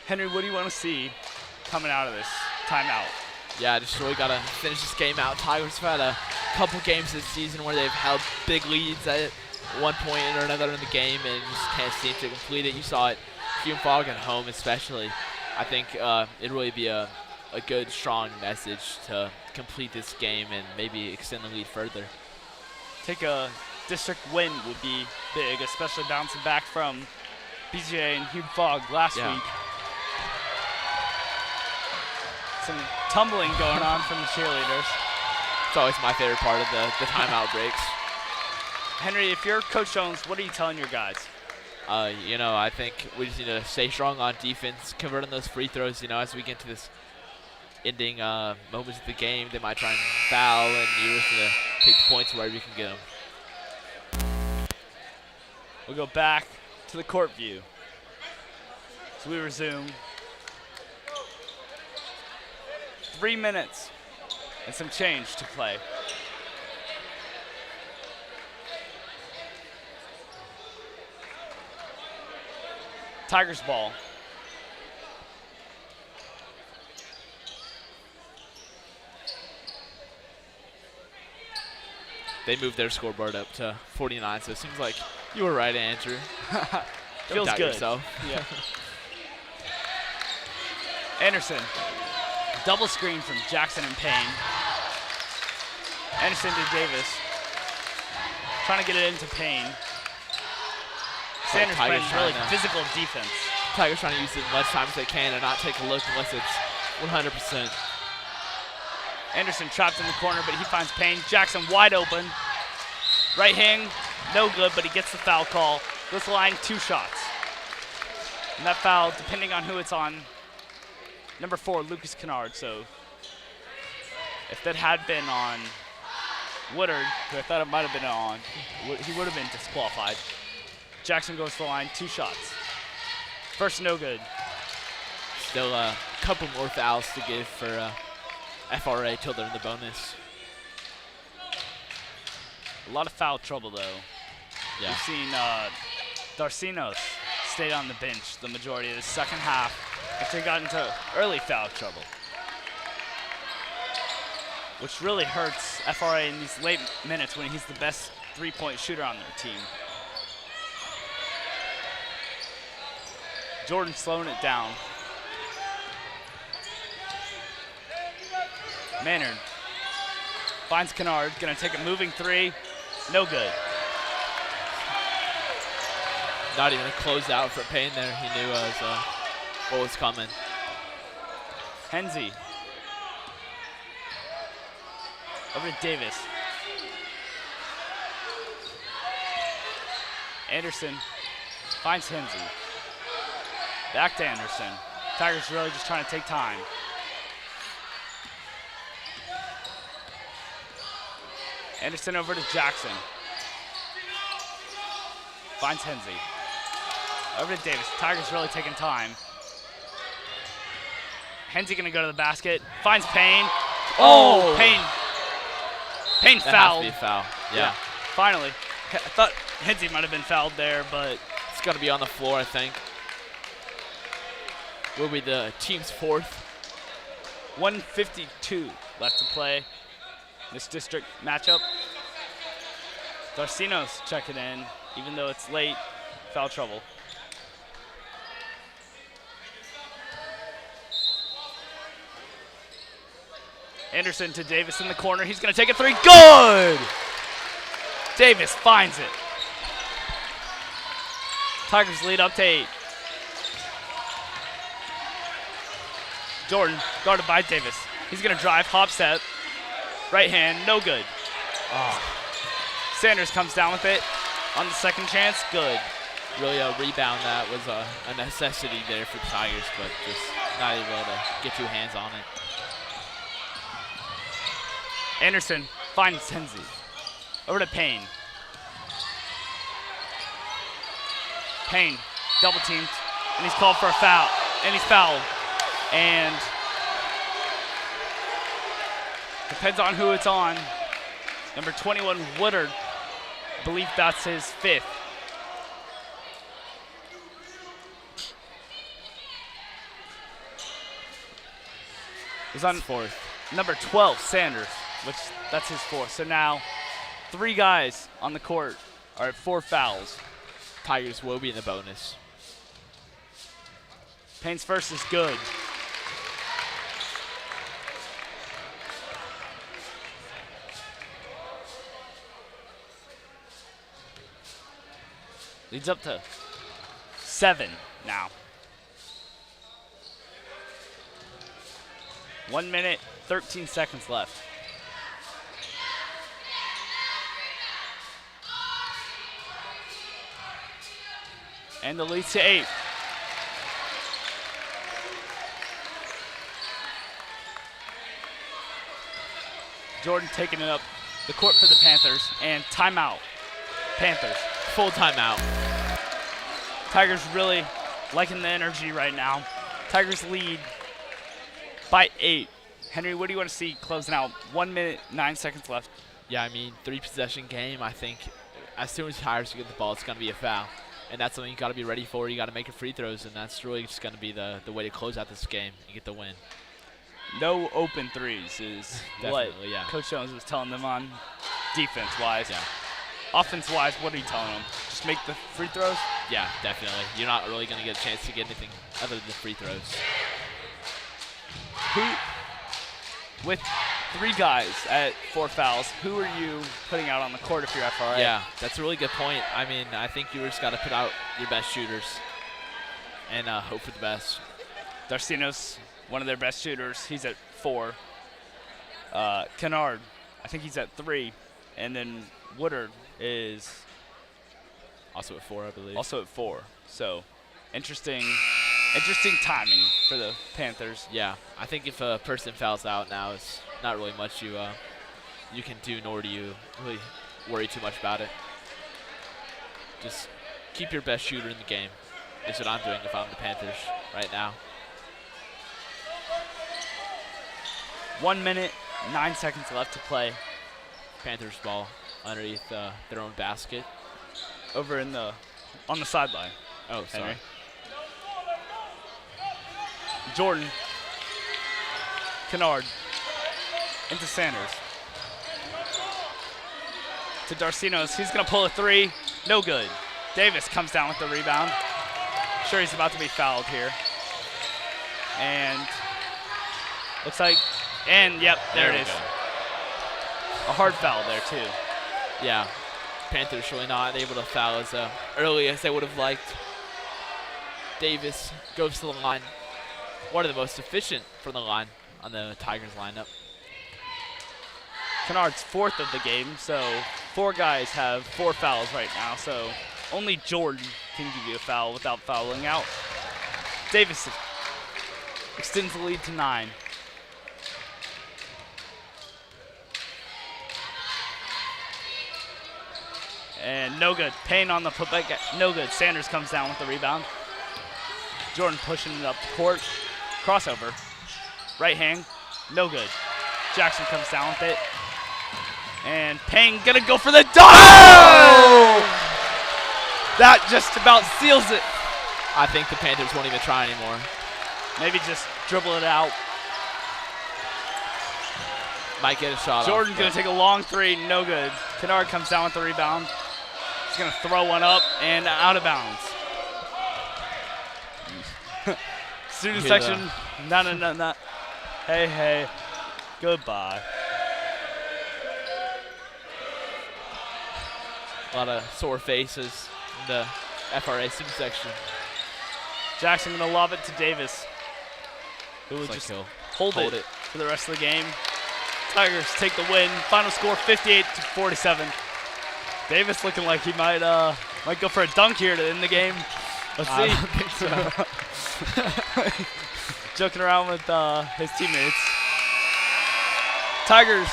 Henry, what do you want to see coming out of this timeout? Yeah, just really got to finish this game out. Tigers have had a couple games this season where they've held big leads at one point or another in the game and just can't seem to complete it. You saw it, Hume Fog at home especially. I think it'd really be a good, strong message to complete this game and maybe extend the lead further. Take a district win would be big, especially bouncing back from BJ and Hume Fog last week. Some tumbling going on from the cheerleaders. It's always my favorite part of the timeout breaks. Henry, if you're Coach Jones, what are you telling your guys? You know, I think we just need to stay strong on defense, converting those free throws. You know, as we get to this ending moments of the game, they might try and foul, and you're just going to take the points wherever you can get them. We'll go back to the court view. So we resume. 3 minutes and some change to play. Tigers ball. They moved their scoreboard up to 49, so it seems like you were right, Andrew. Feels doubt good. Yourself. Yeah. Anderson, double screen from Jackson and Payne. Anderson to Davis, trying to get it into Payne. Sanders playing really physical defense. Tigers trying to use it as much time as they can and not take a look unless it's 100%. Anderson trapped in the corner, but he finds Payne. Jackson wide open. Right hand, no good, but he gets the foul call. Goes to the line, 2 shots. And that foul, depending on who it's on, number 4, Lucas Kennard. So if that had been on Woodard, who I thought it might have been on, he would have been disqualified. Jackson goes to the line, 2 shots. First, no good. Still a couple more fouls to give for FRA till they're in the bonus. A lot of foul trouble, though. Yeah. We've seen Darcinos stayed on the bench the majority of the second half after he got into early foul trouble, which really hurts FRA in these late minutes when he's the best three-point shooter on their team. Jordan slowing it down. Maynard finds Kennard, gonna take a moving 3, no good. Not even a closeout for Payne there. He knew what was coming. Henze. Over to Davis. Anderson finds Henze. Back to Anderson. Tigers really just trying to take time. Anderson over to Jackson. Finds Hensey. Over to Davis. Tigers really taking time. Hensey gonna go to the basket. Finds Payne. Oh, Payne. Payne fouled. Has to be a foul. Yeah. Finally. I thought Hensey might have been fouled there, but It's going to be on the floor, I think. Will be the team's fourth. 1:52 left to play this district matchup. Darcino's checking in, even though it's late. Foul trouble. Anderson to Davis in the corner. He's going to take a three. Good! Davis finds it. Tigers lead up to 8. Jordan guarded by Davis. He's going to drive, hop step, right hand, no good. Sanders comes down with it on the second chance. Good. Really a rebound that was a necessity there for the Tigers, but just not able to get two hands on it. Anderson finds Hensey. Over to Payne. Payne double teamed, and he's called for a foul, and he's fouled. And depends on who it's on. Number 21, Woodard. I believe that's his 5th. He's on 4th. number 12, Sanders, which that's his 4th. So now 3 guys on the court are at 4 fouls. Tigers will be in the bonus. Payne's first is good. Leads up to 7 now. 1 minute, 13 seconds left. And the lead to 8. Jordan taking it up the court for the Panthers, and timeout. Panthers. Full timeout. Tigers really liking the energy right now. Tigers lead by 8. Henry, what do you want to see closing out? 1 minute, 9 seconds left. Yeah, I mean, 3-possession game. I think as soon as Tigers get the ball, it's going to be a foul. And that's something you got to be ready for. You got to make your free throws, and that's really just going to be the way to close out this game and get the win. No open threes is what yeah. Coach Jones was telling them on defense-wise. Yeah. Offense-wise, what are you telling them? Just make the free throws? Yeah, definitely. You're not really going to get a chance to get anything other than the free throws. With 3 guys at 4 fouls, who are you putting out on the court if you're FRA? Yeah, that's a really good point. I mean, I think you just got to put out your best shooters and hope for the best. Darcino's one of their best shooters. He's at 4. Kennard, I think he's at 3. And then Woodard is also at 4, I believe. Also at 4. So interesting timing for the Panthers. Yeah, I think if a person fouls out now, it's not really much you can do, nor do you really worry too much about it. Just keep your best shooter in the game. Is what I'm doing if I'm the Panthers right now. 1 minute, 9 seconds left to play. Panthers ball underneath their own basket. Over on the sideline. Oh, sorry. Henry. Jordan. Kennard. Into Sanders. To Darcino's. He's going to pull a 3. No good. Davis comes down with the rebound. Sure, he's about to be fouled here. And looks like, and yep, there it is. Go. A hard foul there too. Yeah, Panthers really not able to foul as early as they would have liked. Davis goes to the line. One of the most efficient from the line on the Tigers lineup. Kennard's 4th of the game, so 4 guys have 4 fouls right now, so only Jordan can give you a foul without fouling out. Davis extends the lead to 9. And no good. Payne on the putback. No good. Sanders comes down with the rebound. Jordan pushing it up court. Crossover. Right hand. No good. Jackson comes down with it. And Payne gonna go for the dunk! Oh! That just about seals it. I think the Panthers won't even try anymore. Maybe just dribble it out. Might get a shot. Jordan's going to take a long three. No good. Kennard comes down with the rebound. He's going to throw one up and out of bounds. Student section. No. Hey. Goodbye. A lot of sore faces in the FRA student section. Jackson going to lob it to Davis, who will just hold it for the rest of the game. Tigers take the win. Final score 58-47. Davis looking like he might go for a dunk here to end the game. Let's see. I don't think so. Joking around with his teammates. Tigers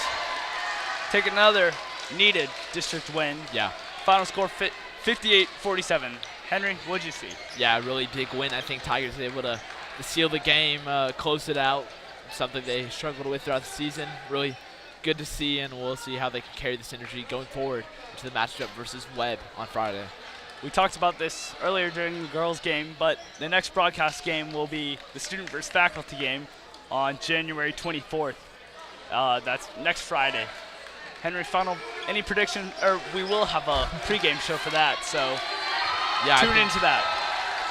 take another needed district win. Yeah. Final score 58-47. Henry, what'd you see? Yeah, a really big win. I think Tigers were able to seal the game, close it out. Something they struggled with throughout the season. Really good to see, and we'll see how they can carry this energy going forward into the matchup versus Webb on Friday. We talked about this earlier during the girls' game, but the next broadcast game will be the student versus faculty game on January 24th. That's next Friday. Henry, any prediction? Or we will have a pregame show for that, so yeah, tune into that.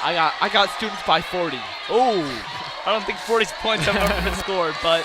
I got students by 40. Oh, I don't think 40 points have ever been scored, but